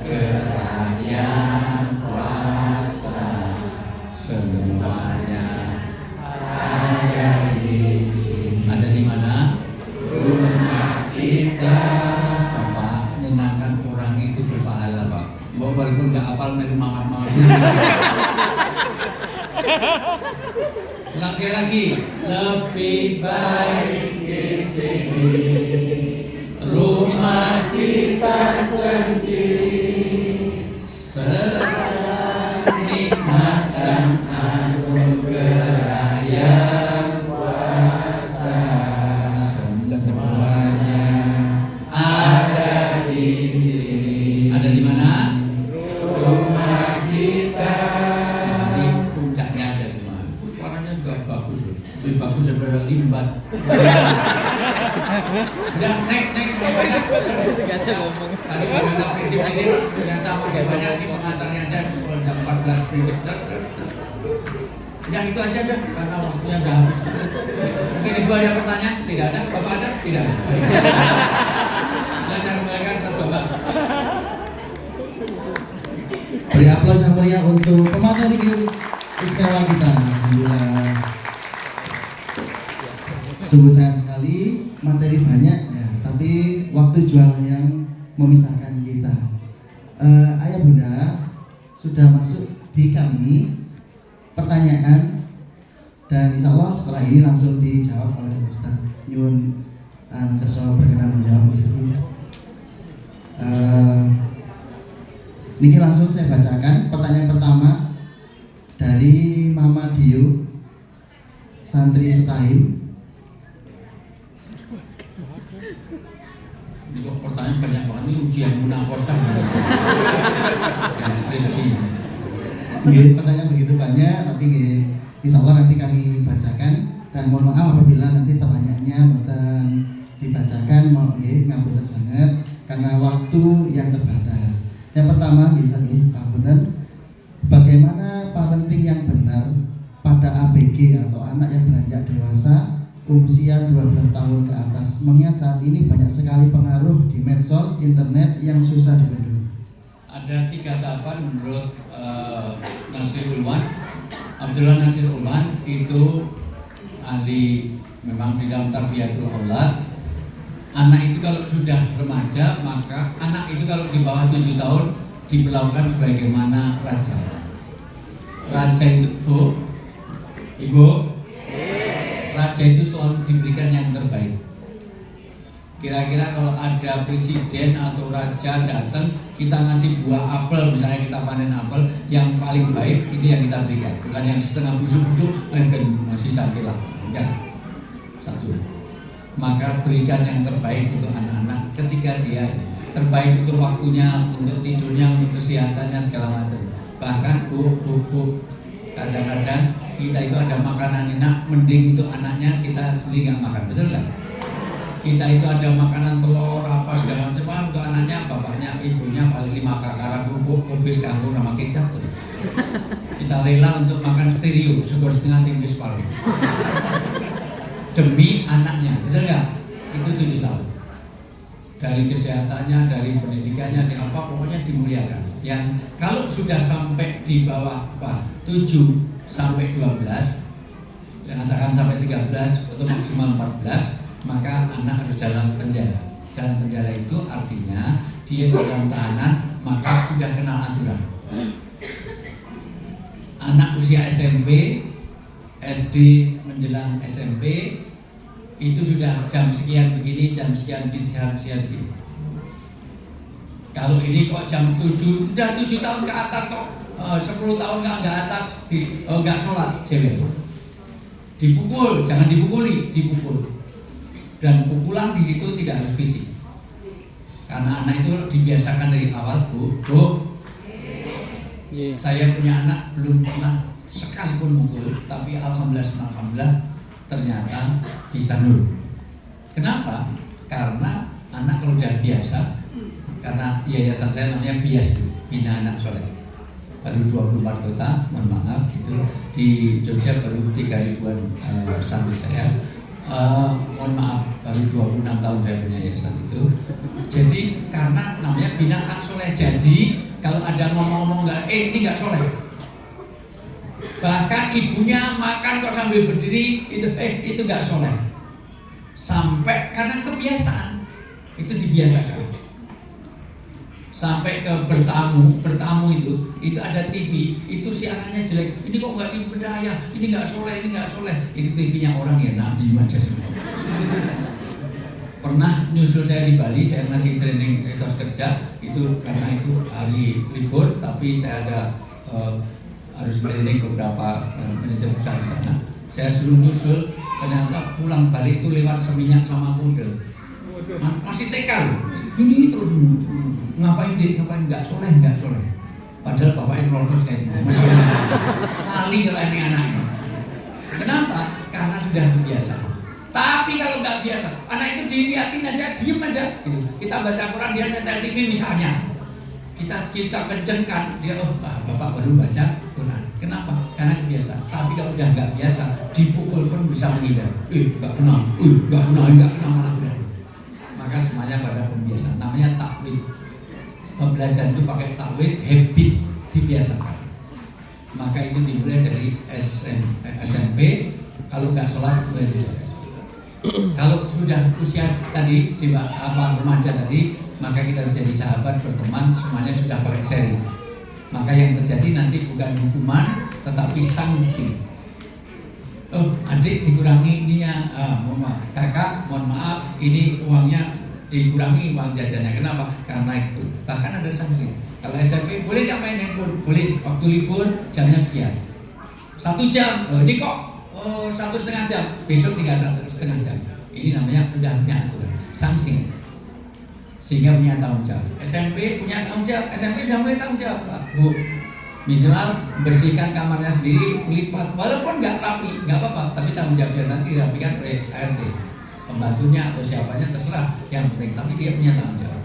gerah yang kuasa semuanya ada di sini. Ada di mana? Rumah kita. Bapak, menyenangkan orang itu berpahala, Pak. Bapak walaupun nggak hafal dari malam-malam. Ulang sekali lagi. Lebih baik di sini rumah kita sendiri, nikmat dan anugerah yang kuasa, semuanya ada di sini. Ada di mana? Rumah kita. Ini puncaknya ada di mana? Suaranya juga bagus loh. Lebih bagus daripada limbat. Udah, next banyak. Tadi ternyata prinsip ini ternyata masih banyak di pengantarnya aja. Ada 14 prinsip. Udah itu aja dah, karena waktunya udah habis. Mungkin Ibu ada pertanyaan? Tidak ada. Bapak ada? Tidak ada. Nah, saya kembalikan satu Bapak. Beri aplaus yang meriah untuk pemateri istimewa kita. Alhamdulillah. Sungguh sayang sekali, materi banyak ya, tapi waktu jual yang memisahkan kita. Ayah bunda sudah masuk di kami pertanyaan, dan insya Allah setelah ini langsung dijawab oleh Ustaz Yun Kerso berkenan menjawab Ustaz. Niki langsung saya bacakan pertanyaan pertama dari Mama Dio, santri Setahim. Ini kok pertanyaan banyak banget, ini ujian munakosah yang skripsi. Pertanyaan begitu banyak, tapi insya Allah nanti kami bacakan, dan mohon maaf apabila nanti pertanyaannya bukan dibacakan, ngapunten sangat karena waktu yang terbatas. Yang pertama, ngapunten, bagaimana parenting yang benar pada ABG atau anak yang beranjak dewasa usia 12 tahun ke atas, mengingat saat ini banyak sekali pengaruh di medsos, internet yang susah dibendung. Ada 3 tahapan menurut Nasir Ulwan. Abdullah Nasir Ulwan itu ahli memang di dalam tarbiyatul aulad. Anak itu kalau sudah remaja, maka anak itu kalau di bawah 7 tahun diperlakukan sebagaimana raja. Raja itu, Ibu, raja itu selalu diberikan yang terbaik. Kira-kira kalau ada presiden atau raja datang, kita ngasih buah apel, misalnya kita panen apel, yang paling baik itu yang kita berikan, bukan yang setengah busuk-busuk dan masih sakit lah. Enggak. Satu. Maka berikan yang terbaik untuk anak-anak ketika dia terbaik untuk waktunya, untuk tidurnya, untuk kesehatannya segala macam. Bahkan kadang-kadang kita itu ada makanan enak, mending untuk anaknya kita sendiri nggak makan, betul nggak? Kita itu ada makanan telur apa segala macam untuk anaknya, bapaknya, ibunya paling 5 kakaran kerupuk, kubis, kangkung sama kecap terus. Kita rela untuk makan stereo, syukur setengah tipis paling. Demi anaknya, betul nggak? Itu 7 tahun. Dari kesehatannya, dari pendidikannya, siapa pokoknya dimuliakan. Yang kalau sudah sampai di bawah 7 sampai 12, katakan sampai 13 atau maksimal 14, maka anak harus dalam penjara. Dalam penjara itu artinya dia dalam tahanan, maka sudah kenal aturan. Anak usia SMP, SD menjelang SMP itu sudah jam sekian begini, jam sekian begini. Kalau ini kok jam 7, sudah 7 tahun ke atas kok, 10 tahun ke atas nggak sholat, cewek. Dipukul, jangan dipukuli, dipukul. Dan pukulan di situ tidak harus fisik. Karena anak itu dibiasakan dari awal, Bu, saya punya anak belum pernah sekalipun mukul, tapi alhamdulillah ternyata bisa nurut. Kenapa? Karena anak kalau sudah biasa, karena yayasan saya namanya BIAS, Bina Anak Soleh. Baru 24 kota, mohon maaf, itu di Jogja baru 3.000-an santri saya. Mohon maaf, baru 26 tahun saya punya yayasan itu. Jadi karena namanya Bina Anak Soleh, jadi kalau ada ngomong-ngomong ini nggak soleh. Bahkan ibunya makan kok sambil berdiri, itu nggak soleh. Sampai karena kebiasaan, itu dibiasakan. Sampai ke bertamu itu ada TV, itu siarannya jelek. Ini kok nggak diberdaya, ini nggak soleh. Itu TV-nya orang ya, nak di aja semua. pernah nyusul saya di Bali, saya ngasih training etos kerja itu karena itu hari libur, tapi saya ada harus training beberapa manajer perusahaan di sana. Saya suruh nyusul, ternyata pulang balik itu lewat Seminyak sama Pudel. Masih TK loh, gini terus ngapain nggak soleh. Padahal bapaknya ngelotot kayak lali kalau ini anaknya. Kenapa? Karena sudah terbiasa. Tapi kalau nggak biasa, anak itu dilihatin aja, diem aja gitu. Kita baca Quran, dia nyetel TV misalnya. Kita kencengkan, dia bapak baru baca Quran. Kenapa? Karena kebiasa. Tapi kalau udah nggak biasa, dipukul pun bisa menghindar. Nggak kenal malah berani. Maka semuanya pada pembiasaan. Namanya takwid. Pembelajaran itu pakai takwid, habit dibiasakan. Maka itu dimulai dari SMP. Kalau nggak sholat mulai dicoba. Kalau sudah usia tadi remaja tadi, maka kita harus jadi sahabat, berteman, semuanya sudah pakai sharing. Maka yang terjadi nanti bukan hukuman, tetapi sanksi. Adik dikurangi ini ya, kakak mohon maaf, ini uangnya dikurangi uang jajannya. Kenapa? Karena itu. Bahkan ada sanksi. Kalau SMP boleh nggak main handphone? Boleh. Waktu libur jamnya sekian. 1 jam. Ini kok 1,5 jam. Besok tinggal 1,5 jam. Ini namanya udah punya aturan. Sanksi. Sehingga punya tanggung jawab. SMP punya tanggung jawab. SMP sudah mulai tanggung jawab, Pak. Bu. Minimal bersihkan kamarnya sendiri, lipat, walaupun nggak rapi, nggak apa-apa, tapi tanggung jawabnya nanti dirapikan oleh ART, pembantunya atau siapanya terserah, yang penting, tapi dia punya tanggung jawab.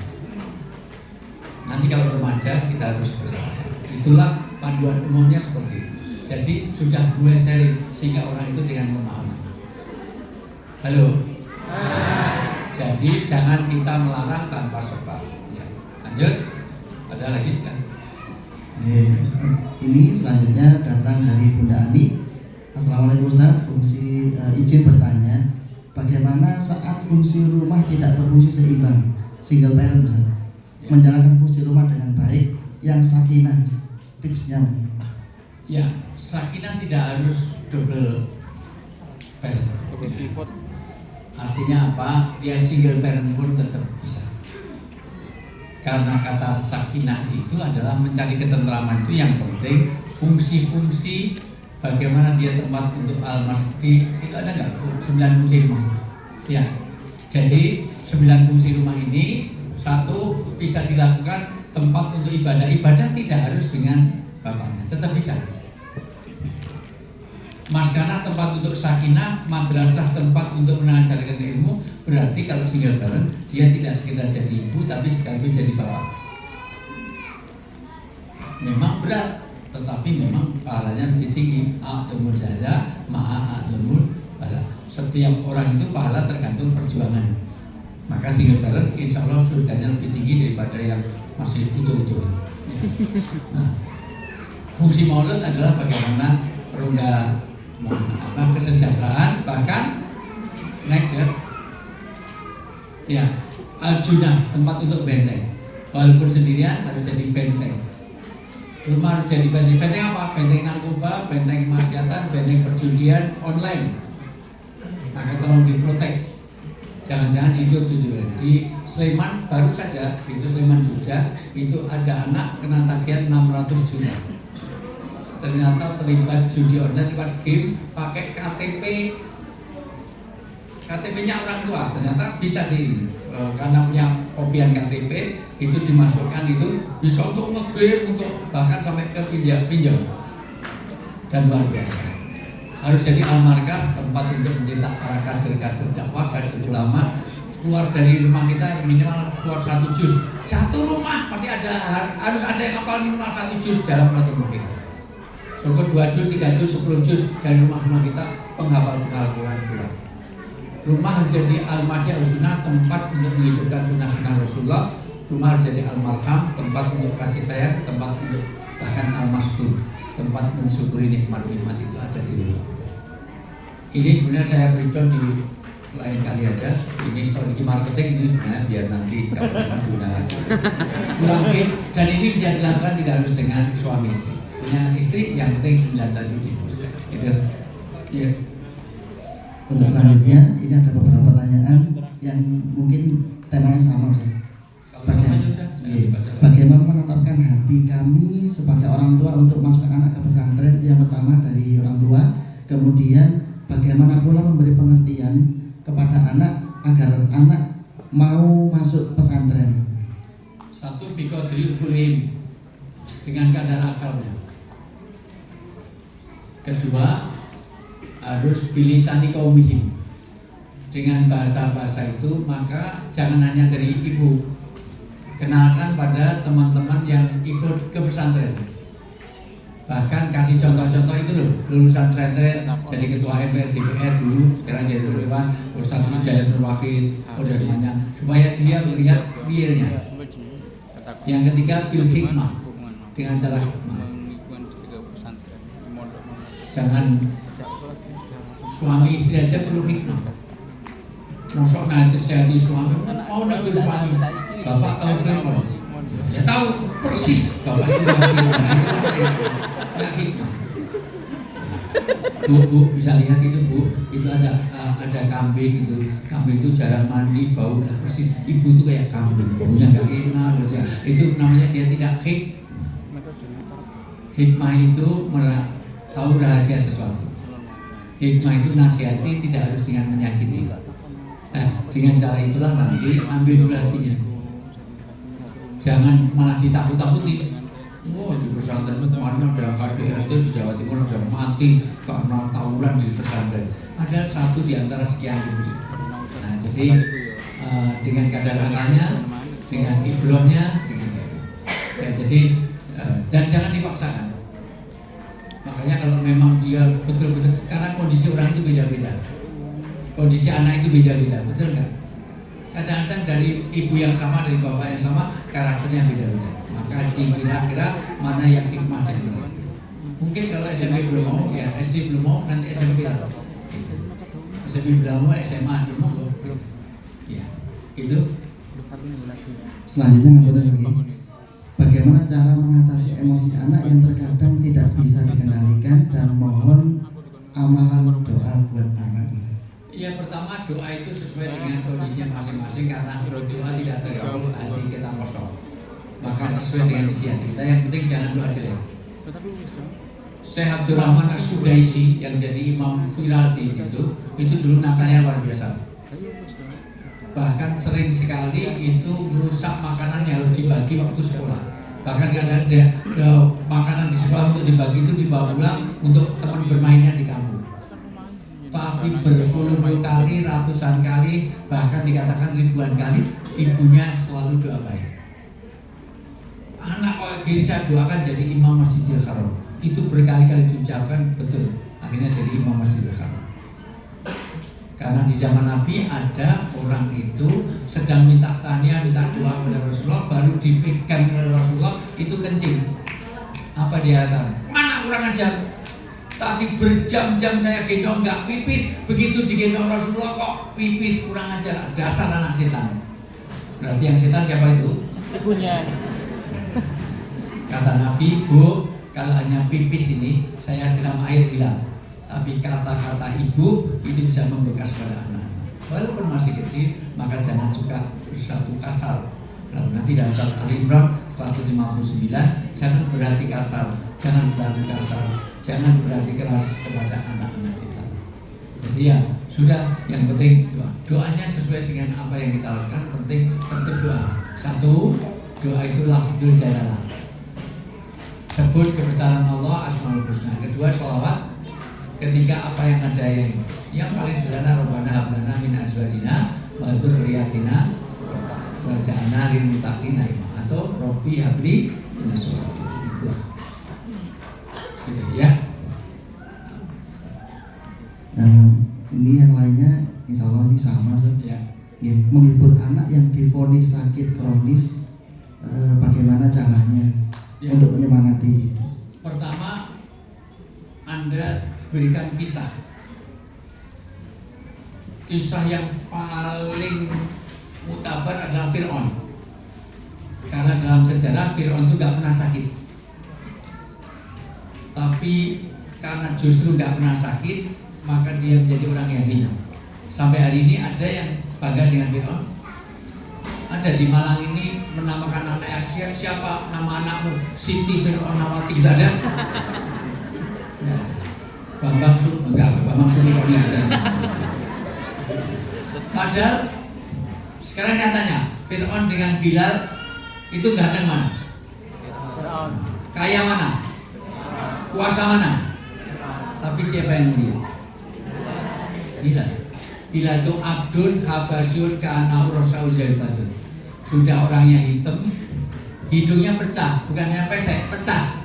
Nanti kalau remaja kita harus bersabar. Itulah panduan umumnya seperti itu. Jadi sudah mulai sharing sehingga orang itu dengan pemahaman. Halo. Jadi jangan kita melarang tanpa sebab. Ya. Lanjut. Ada lagi kan? Ini selanjutnya datang dari Bunda Ani. Assalamualaikum Ustaz, izin bertanya, bagaimana saat fungsi rumah tidak berfungsi seimbang, single parent Ustaz, menjalankan fungsi rumah dengan baik, yang sakinah, tipsnya? Ya, sakinah tidak harus double parent. Ya. Artinya apa? Dia single parent pun tetap bisa. Karena kata sakinah itu adalah mencari ketentraman, itu yang penting. Fungsi-fungsi bagaimana dia tempat untuk al-masjid itu ada nggak? 9 fungsi rumah. Ya, jadi 9 fungsi rumah ini, 1 bisa dilakukan tempat untuk ibadah. Ibadah tidak harus dengan bapaknya, tetap bisa. Maskana tempat untuk sakinah, madrasah tempat untuk mengajarkan ilmu. Berarti kalau single parent, dia tidak sekedar jadi ibu, tapi sekaligus jadi bapak. Memang berat, tetapi memang pahalanya lebih tinggi. A'dhamul jaza ma'a a'dhamul bala. Setiap orang itu pahala tergantung perjuangan. Maka single parent insya Allah surganya lebih tinggi daripada yang masih utuh-utuh. Ya. Nah, fungsi maulud adalah bagaimana perungga kesejahteraan, bahkan next ya al-junah, tempat untuk benteng. Walaupun sendirian harus jadi benteng. Rumah harus jadi benteng. Benteng apa? Benteng narkoba, benteng kemaksiatan, benteng perjudian online. Maka tolong diprotek. Jangan-jangan itu tujuan. Di Sleman baru saja, itu Sleman Jogja, itu ada anak kena tagihan 600 juta. Ternyata terlibat judi online, lewat game, pakai KTP-nya orang tua. Ternyata bisa karena punya kopian KTP itu dimasukkan, itu bisa untuk nge-game, untuk bahkan sampai ke pinjam. Dan luar biasa. Harus jadi al-markas, tempat untuk mencetak para kader-kader dakwah, kader ulama. Keluar dari rumah kita minimal keluar 1 juz. Satu rumah pasti harus ada yang hafal minimal 1 juz dalam satu rumah kita. Syukur 2 juz, 3 juz, 10 juz dari rumah-rumah kita penghafal Al-Quran pula. Rumah harus jadi al-mahdi al-sunnah, tempat untuk menghidupkan sunnah-sunnah Rasulullah. Rumah harus jadi al-marham, tempat untuk kasih sayang, tempat untuk bahkan al-maskur, tempat mensyukuri nikmat-nikmat itu ada di rumah kita. Ini sebenarnya saya berikan di lain kali aja. Ini strategi marketing ini biar nanti kalau diundang lagi. Dan ini bisa dilakukan tidak harus dengan suami istri. Punya istri yang penting 9 tadi dihapuskan. Gitu. Ya. Untuk selanjutnya ini ada beberapa pertanyaan yang mungkin temanya sama Ustaz. Kalau sama ya udah, jangan Iya. dibaca lagi. Bagaimana menetapkan hati kami sebagai orang tua untuk masukkan anak ke pesantren? Yang pertama dari orang tua, kemudian bagaimana pula memberi pengertian kepada anak agar anak mau masuk pesantren. Satu, biqadri uqulihim, dengan kadar akalnya. Kedua, harus bilisani qaumihim, dengan bahasa-bahasa itu. Maka jangan hanya dari ibu, kenalkan pada teman-teman yang ikut ke pesantren. Bahkan kasih contoh-contoh itu loh, lulusan pesantren, jadi ketua MPR DPR dulu, sekarang jadi ketua Ustadz Hidayatul Wahid, udah semuanya, supaya dia melihat realnya. Yang ketiga, bil hikmah, dengan cara hikmah. Jangan suami istri aja perlu hikmah. Masuk nasihati suami, mau negur suami, bapak tahu firman, ya tahu persis bapak itu yang firman, ya hikmah. Bu, bisa lihat itu bu, itu ada kambing itu, kambing itu jarang mandi, bau lah persis. Ibu itu kayak kambing, baunya nggak enak, itu namanya dia tidak hikmah itu tahu rahasia sesuatu. Hikmah itu nasihati, tidak harus dengan menyakiti. Nah, dengan cara itulah nanti ambil dulu hatinya. Jangan malah ditakut-takuti. Wah, di pesantren kemarin ada KDRT di Jawa Timur ada mati karena tawuran di pesantren. Ada satu di antara sekian ribu. Nah, jadi dengan kadar akalnya, dengan ibrohnya, dengan satu. Ya, jadi dan jangan dipaksakan. Makanya kalau memang dia betul-betul, karena kondisi orang itu beda-beda, kondisi anak itu beda-beda, betul nggak? Kadang-kadang dari ibu yang sama, dari bapak yang sama, karakternya beda-beda. Maka kira-kira mana yang hikmah dari itu. Mungkin kalau SMP belum mau, ya SD belum mau, nanti SMP lah. Gitu. SMP belum mau, SMA belum mau, gitu. Ya, gitu. Selanjutnya nggak putus lagi. Bagaimana cara mengatasi emosi anak yang terkadang tidak bisa dikendalikan dan mohon amalan doa buat anak. Ya, pertama doa itu sesuai dengan kondisinya masing-masing, karena kalau doa tidak terkabul hati kita kosong. Maka sesuai dengan isi hati kita. Yang penting jangan doa jelek. Syekh Abdurrahman As-Sudaisi yang jadi imam viral di situ, itu dulu nakalnya luar biasa. Bahkan sering sekali itu merusak makanan yang harus dibagi waktu sekolah. Bahkan kadang ada makanan di sekolah untuk dibagi itu dibawa pulang untuk teman bermainnya di kampung. Tapi berpuluh-puluh kali, ratusan kali, bahkan dikatakan ribuan kali, ibunya selalu doa baik. Anak kayak gini saya doakan jadi imam Masjidil Haram. Itu berkali-kali diucapkan, betul. Akhirnya jadi imam Masjidil Haram. Karena di zaman Nabi ada orang itu sedang minta tanya, minta doa kepada Rasulullah, baru dipegang oleh Rasulullah, itu kencing. Apa dia katakan? Mana kurang ajar? Tadi berjam-jam saya gendong nggak pipis, begitu digendong Rasulullah kok pipis, kurang ajar, dasar anak setan. Berarti yang setan siapa itu? Ibunya. Kata Nabi, bu, kalau hanya pipis ini saya siram air hilang. Tapi kata-kata ibu itu bisa membekas pada anak. Walaupun masih kecil, maka jangan juga bersatu kasar. Kalau nanti dalam surat Al-Imran 159, jangan berarti kasar, jangan berarti kasar, jangan berarti keras kepada anak-anak kita. Jadi ya sudah, yang penting doa. Doanya sesuai dengan apa yang kita lakukan, penting doa. Satu, doa itu lafzul jalalah, sebut kebesaran Allah, Asmaul Husna. Kedua, sholawat. Ketiga, apa yang ada yang paling sederhana, Rabbana hab lana min azwajina wa dzurriyyatina waj'alna lil muttaqina imama, atau Robbi habli minas sholihin. Itu. Gitu ya. Ini yang lainnya insya Allah ini sama Ya. Ya, menghibur anak yang divonis sakit kronis, bagaimana caranya Ya. untuk menyemangati itu? Pertama, Anda berikan kisah yang paling mutabar adalah Fir'aun. Karena dalam sejarah Fir'aun itu gak pernah sakit. Tapi karena justru gak pernah sakit, maka dia menjadi orang yang hina. Sampai hari ini ada yang bangga dengan Fir'aun? Ada di Malang ini menamakan anaknya siapa nama anakmu? Siti Fir'aunawati, tidak ada? Tidak ada. Bambang Sumi kok nggak ada. Padahal sekarang nyatanya Fir'aun dengan Bilal itu ganteng mana? Kaya mana? Kuasa mana? Tapi siapa yang mulia? Bilal. Bilal itu abdun habasyun ka'anahu rosau zaibatun. Sudah orangnya hitam, hidungnya pecah, bukannya pesek, pecah.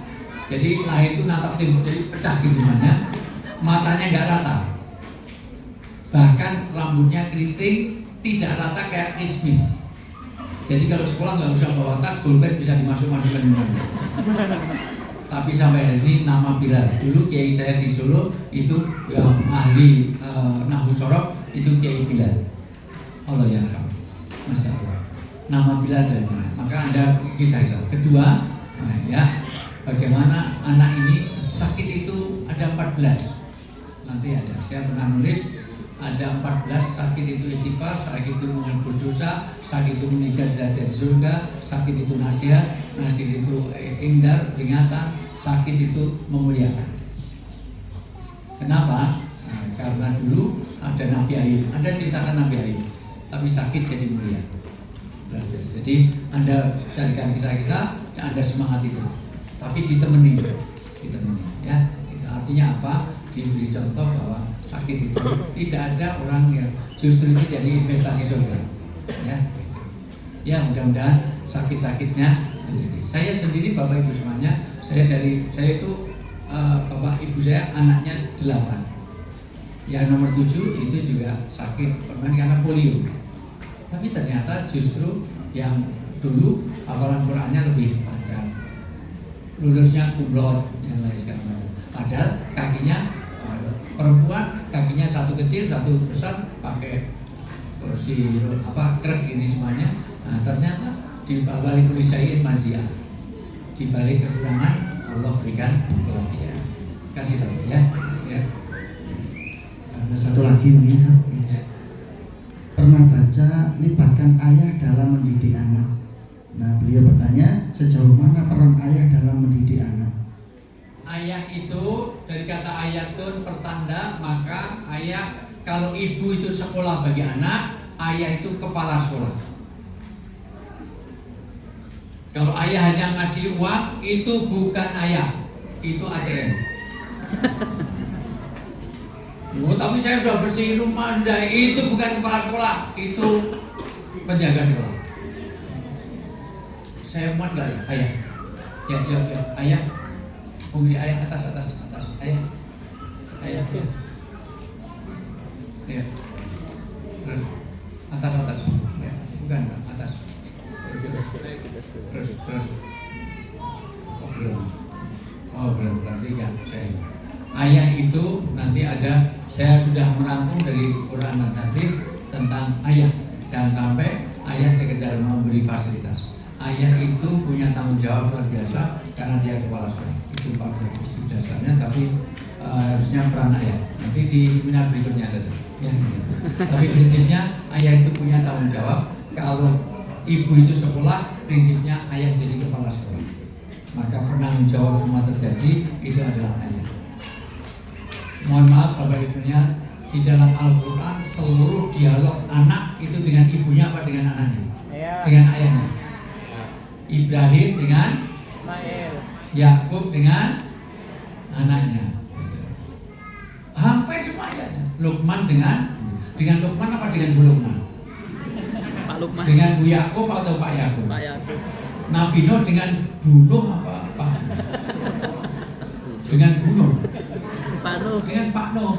Jadi lahir itu natap tembok, jadi pecah gitu ya. Matanya nggak rata. Bahkan rambutnya keriting, tidak rata kayak kismis. Jadi kalau sekolah nggak usah bawa tas, pulpen bisa dimasuk-masukkan di mana. Tapi sampai hari ini nama Bilal. Dulu kiai saya di Solo itu yang ahli nahwu sorof itu Kiai Bilal. Allah ya Allah. Masya Allah. Nama Bilal dari mana? Maka Anda kisah-kisah. Kedua, nah ya, bagaimana anak ini sakit itu ada 14. Nanti ada. Saya pernah nulis ada 14 sakit itu istighfar, sakit itu menghapus dosa, sakit itu meninggal derajat surga, sakit itu nasihat, nasihat itu ingdar, peringatan, sakit itu memuliakan. Kenapa? Nah, karena dulu ada Nabi Ayub, Anda ceritakan Nabi Ayub, tapi sakit jadi mulia. Jadi Anda carikan kisah-kisah dan Anda semangat itu, tapi ditemani, ya. Itu artinya apa? Diberi contoh bahwa sakit itu tidak ada orang yang justru itu jadi investasi surga, ya. Ya mudah-mudahan sakit-sakitnya itu jadi. Saya sendiri Bapak Ibu semuanya, saya itu Bapak Ibu saya anaknya 8. Yang nomor 7 itu juga sakit karena polio. Tapi ternyata justru yang dulu hafalan Qurannya lebih lancar, lulusnya kumlot, yang lain segala macam. Padahal kakinya perempuan, kakinya satu kecil, satu besar, pakai kursi krek ini semuanya. Nah, ternyata di balik kulisain mazia, di balik kekurangan Allah berikan kelebihan. Kasih tahu ya. Ada satu lagi mungkin ya. Pernah baca libatkan ayah dalam mendidik anak. Nah, beliau bertanya sejauh mana peran ayah dalam mendidik anak. Ayah itu dari kata ayatun pertanda, maka ayah, kalau ibu itu sekolah bagi anak, ayah itu kepala sekolah. Kalau ayah hanya ngasih uang, itu bukan ayah, itu ATM. Tapi saya sudah bersihin rumah, sudah, itu bukan kepala sekolah, itu penjaga sekolah. Saya muat nggak ya, ayah? Ya, ayah. Fungsi ayah atas, ayah, ya. Terus atas, ya, bukan atas. Terus. Oh belum, berarti kan saya. Ayah itu nanti ada, saya sudah merangkum dari Quran dan hadis tentang ayah. Jangan sampai ayah sekedar memberi fasilitas. Ayah itu punya tanggung jawab luar biasa karena dia kepala sekolah. Itu 14 prinsip dasarnya, tapi harusnya peran ayah. Nanti di seminar berikutnya saja. Ya. Tapi prinsipnya ayah itu punya tanggung jawab. Kalau ibu itu sekolah, prinsipnya ayah jadi kepala sekolah. Maka penanggung jawab semua terjadi itu adalah ayah. Mohon maaf Bapak Ibunya, di dalam Al-Quran seluruh dialog anak itu dengan ibunya apa dengan anaknya? Dengan ayahnya. Ibrahim dengan Ismail, Yakub dengan anaknya. Hampir semuanya. Lukman dengan Lukman apa dengan Bu Lukman? Pak Lukman, Dengan Bu Yakub atau Pak Yakub? Pak Yakub, Nabi Nuh dengan Bu Nuh apa? Dengan Bu Nuh? Pak Nuh, Dengan Pak Nuh.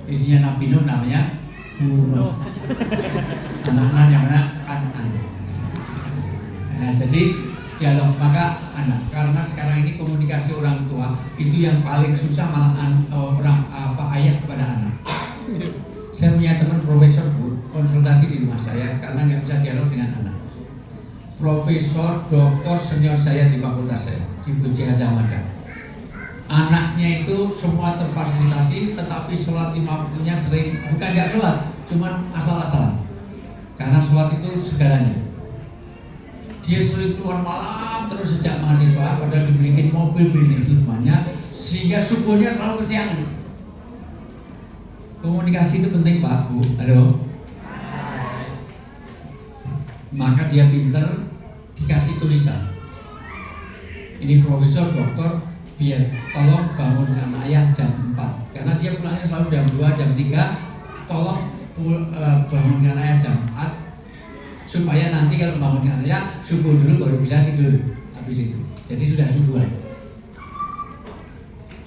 Isinya Nabi Nuh namanya Bu Nuh. Anak-anak yang mana Kanan. Nah, jadi dialog maka anak, karena sekarang ini komunikasi orang tua itu yang paling susah malah ayah kepada anak. Saya punya teman profesor Bu, konsultasi di rumah saya karena nggak bisa dialog dengan anak. Profesor, doktor senior saya di fakultas saya di Gajah Mada. Anaknya itu semua terfasilitasi, tetapi sholat 5 waktunya sering bukan nggak sholat, cuman asal-asalan. Karena sholat itu segalanya. Dia sering keluar malam terus sejak mahasiswa, padahal dibelikin mobil, beliin itu semuanya, sehingga subuhnya selalu kesiangan. Komunikasi itu penting Pak, Bu. Halo. Maka dia pinter, dikasih tulisan. Ini profesor, doktor, biar tolong bangunkan ayah jam 4. Karena dia pulangnya selalu jam 2, jam 3. Tolong bangunkan ayah jam 4 supaya nanti kalau bangunkan ayah subuh dulu baru bisa tidur habis itu. Jadi sudah subuhan.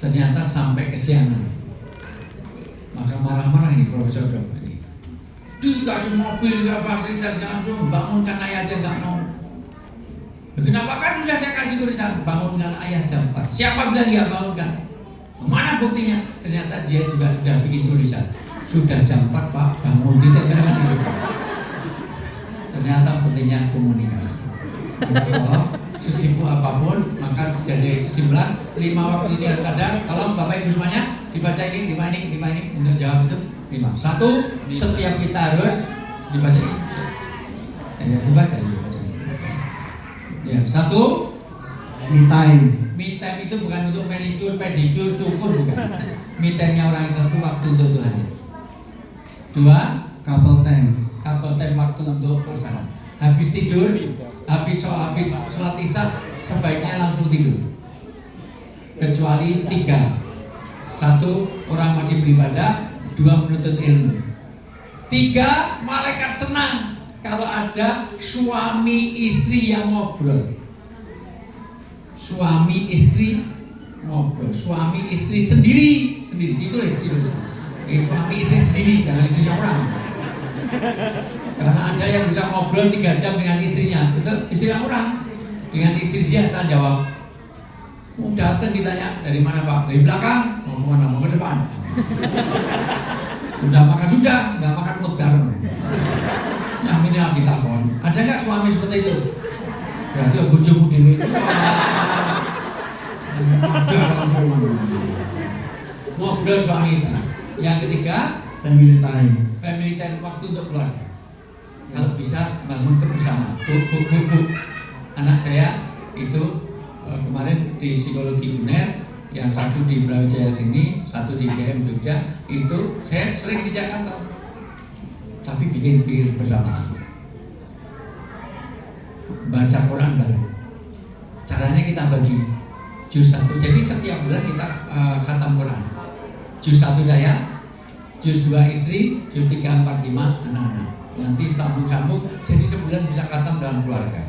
Ternyata sampai kesiangan. Maka marah-marah ini profesor dokter ini. Dikasih mobil, fasilitas, langsung bangunkan ayah aja nggak mau. Kenapa? Kan sudah saya kasih tulisan bangunkan ayah jam 4. Siapa bilang dia bangunkan? Mana buktinya? Ternyata dia juga sudah bikin tulisan. Sudah jam 4 Pak, bangun, ditempelkan di situ. Ternyata pentingnya komunikasi. Kalau sesibuk apapun, maka jadi kesimpulan 5 waktu ini harus ada. Tolong Bapak Ibu semuanya dibaca ini, 5 ini untuk jawab itu 5. 1, setiap kita harus dibaca ini. Dibaca. Ya, 1, Me time. me time itu bukan untuk manicure, pedicure, cukur, bukan. Me time-nya orang Islam itu waktu untuk Tuhan. 2, Couple time. couple time, waktu untuk pasangan. Habis tidur, habis sholat isya sebaiknya langsung tidur. Kecuali 3. 1, orang masih beribadah. 2, menuntut ilmu. 3, malaikat senang kalau ada suami istri yang ngobrol. Suami istri ngobrol, suami istri sendiri ditulis. Suami istri sendiri, jangan istrinya orang. Karena ada yang bisa ngobrol 3 jam dengan istrinya, betul? Istrinya orang. Dengan istri dia saya jawab. Datang ditanya dari mana Pak? Dari belakang. Mau kemana? Mau ke depan. Sudah makan? Sudah, nggak makan mudar. Yang ini lagi takon. Ada nggak suami seperti itu? Berarti bojomu dewe. Ada langsung. Ngobrol suami istri. Yang ketiga, Family time. family time, waktu untuk keluarga. Kalau bisa bangun kebersamaan. Bu. Anak saya itu kemarin di psikologi UNER, yang satu di Brawijaya sini, satu di GM Jogja. Itu saya sering di Jakarta. Tapi bikin bersamaan. Baca Quran bareng. Caranya kita bagi juz 1. Jadi setiap bulan kita khatam Quran. Juz 1 saya, juz 2 istri, juz 3, 4, 5 anak-anak. Nanti sambung-sambung, jadi sebulan bisa khatam dalam keluarga.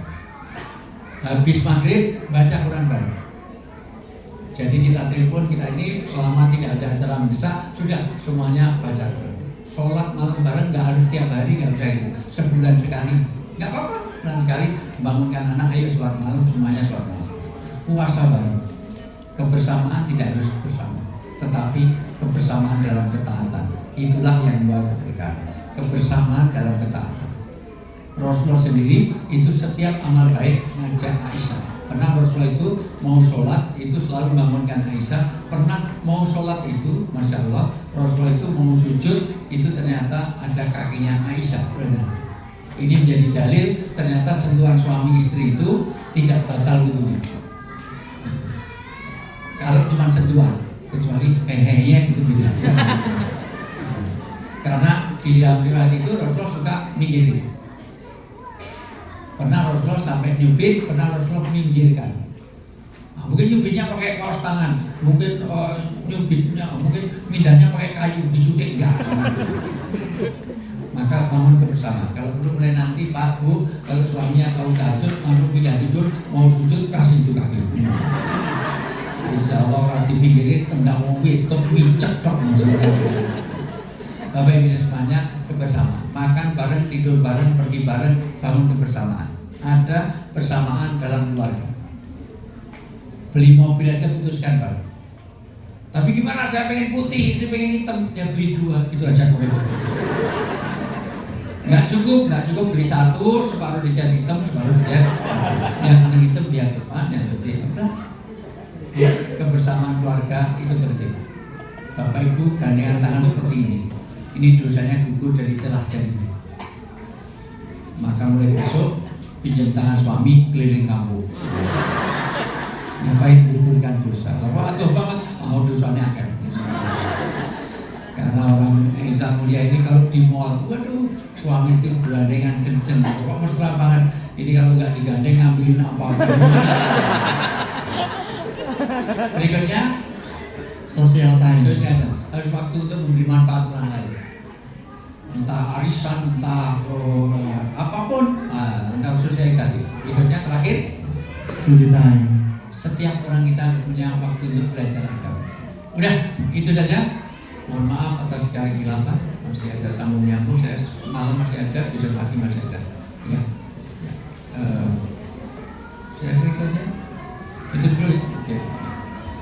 Habis maghrib baca Quran bareng. Jadi kita telepon, kita ini selama tidak ada acara mendesak, sudah semuanya baca Quran. Sholat malam bareng, nggak harus tiap hari, nggak usah itu. Sebulan sekali, nggak apa-apa. Sebulan sekali bangunkan anak, ayo sholat malam, semuanya sholat malam. Puasa bareng. Kebersamaan tidak harus bersama, tetapi kebersamaan dalam ketaatan. Itulah yang membawa keberkahan. Kebersamaan dalam ketaatan. Rasulullah sendiri itu setiap amal baik ngajak Aisyah. Pernah Rasulullah itu mau sholat itu selalu bangunkan Aisyah. Pernah mau sholat itu, Masya Allah, Rasulullah itu mau sujud itu ternyata ada kakinya Aisyah. Benar. Ini menjadi dalil ternyata sentuhan suami istri itu tidak batal wudunya. Kalau cuma sentuhan, kecuali hehehe itu beda. Karena di dalam riwayat itu Rasulullah suka minggirin. Pernah Rasulullah sampai nyubit, pernah Rasulullah minggirkan. Mungkin nyubitnya pakai kaos tangan, mungkin nyubitnya, mungkin mindahnya pakai kayu, dicutik enggak. Maka bangun kebersamaan. Kalau perlu mulai nanti Pak Bu, kalau suaminya tahu tahajud langsung pindah tidur, mau sujud kasih itu kaki. Insya Allah orang dipinggirin tendang wong wedok micek tok maksudnya. Bapak Ibu semuanya kebersamaan. Makan bareng, tidur bareng, pergi bareng, bangun kebersamaan. Ada persamaan dalam keluarga. Beli mobil aja putuskan bareng. Tapi gimana saya pengen putih, saya pengen hitam, ya beli 2, gitu aja kowe. Nggak cukup beli 1, separuh dicat hitam, separuh dicat. Yang seneng hitam biar depan, yang putih udah. kebersamaan keluarga itu penting. Bapak Ibu gandengan tangan seperti ini. Ini dosanya gugur dari celah jarinya. Maka mulai besok pinjam tangan suami keliling kampung. Ngapain gugurkan dosa? Lalu aduh banget, dosanya akan. Karena orang Insan Mulia ini kalau di mall, waduh, suami istri bergandengan kenceng, kok mesra banget. Ini kalau nggak digandeng ngambilin apa-apa. Berikutnya Sosial time. harus waktu untuk memberi manfaat orang lain. Entah arisan, entah apapun, entah sosialisasi. Berikutnya terakhir, Studi time. setiap orang kita harus punya waktu untuk belajar agama. Udah, itu saja. Mohon maaf atas segala khilafan. Masih ada sambung nyambung. Saya malam masih ada, besok pagi masih ada. Ya. Saya itu aja. Itu dulu. Oke.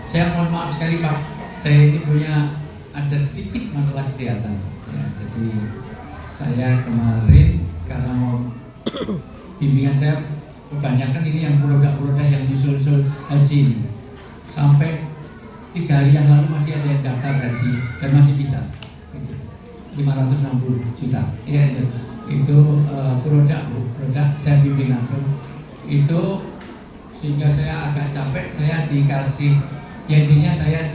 Saya mohon maaf sekali Pak. Saya ini punya ada sedikit masalah kesehatan. Ya, jadi saya kemarin karena mau bimbingan saya kebanyakan ini yang produk-produk yang nyusul-nyusul haji ini. Sampai 3 hari yang lalu masih ada yang daftar haji dan masih bisa itu 560 juta ya itu produk saya bimbing langsung itu, sehingga saya agak capek. Saya dikasih ya intinya saya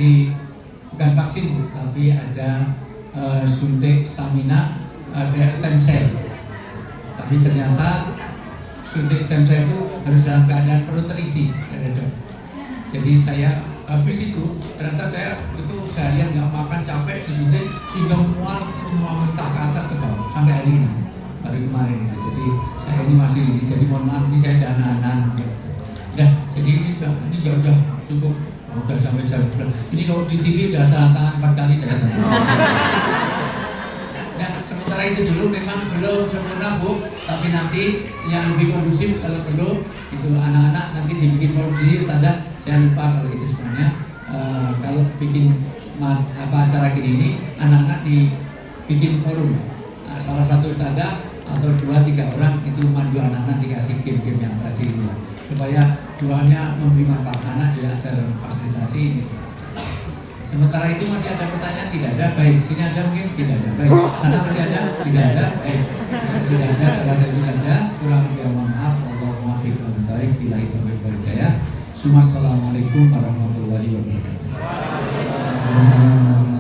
bukan vaksin tapi ada suntik stamina, ada stem cell, tapi ternyata suntik stem cell itu harus dalam keadaan perut terisi. Jadi saya habis itu ternyata saya itu seharian nggak makan, capek, disuntik sehingga mual semua, muntah ke atas ke bawah sampai hari ini, baru kemarin itu. Jadi saya ini masih, jadi mohon maaf ini saya dana-dana gitu. Jadi ini udah cukup, udah sampai jam 11. Ini kalau di TV udah tangan 4 kali saya datang. Sementara itu dulu memang belum sempurna Bu, tapi nanti yang lebih kondusif kalau perlu itu anak-anak nanti dibikin kondusif saja. Saya lupa kalau itu sebenarnya kalau bikin acara gini ini anak-anak dibikin forum, salah satu ustadzah atau 2-3 orang itu mandu anak-anak dikasih game-game yang tadi itu supaya doanya memberi manfaat, anak juga terfasilitasi gitu. Sementara itu masih ada pertanyaan? Tidak ada, baik. Sini ada mungkin? Tidak ada, baik. Sana masih ada? Tidak ada, baik. Tidak ada, saya rasa itu saja. Kurang lebih mohon maaf. Allahumma fiqh wa tarik bila itu berhidayah. Assalamualaikum warahmatullahi wabarakatuh. Waalaikumsalam.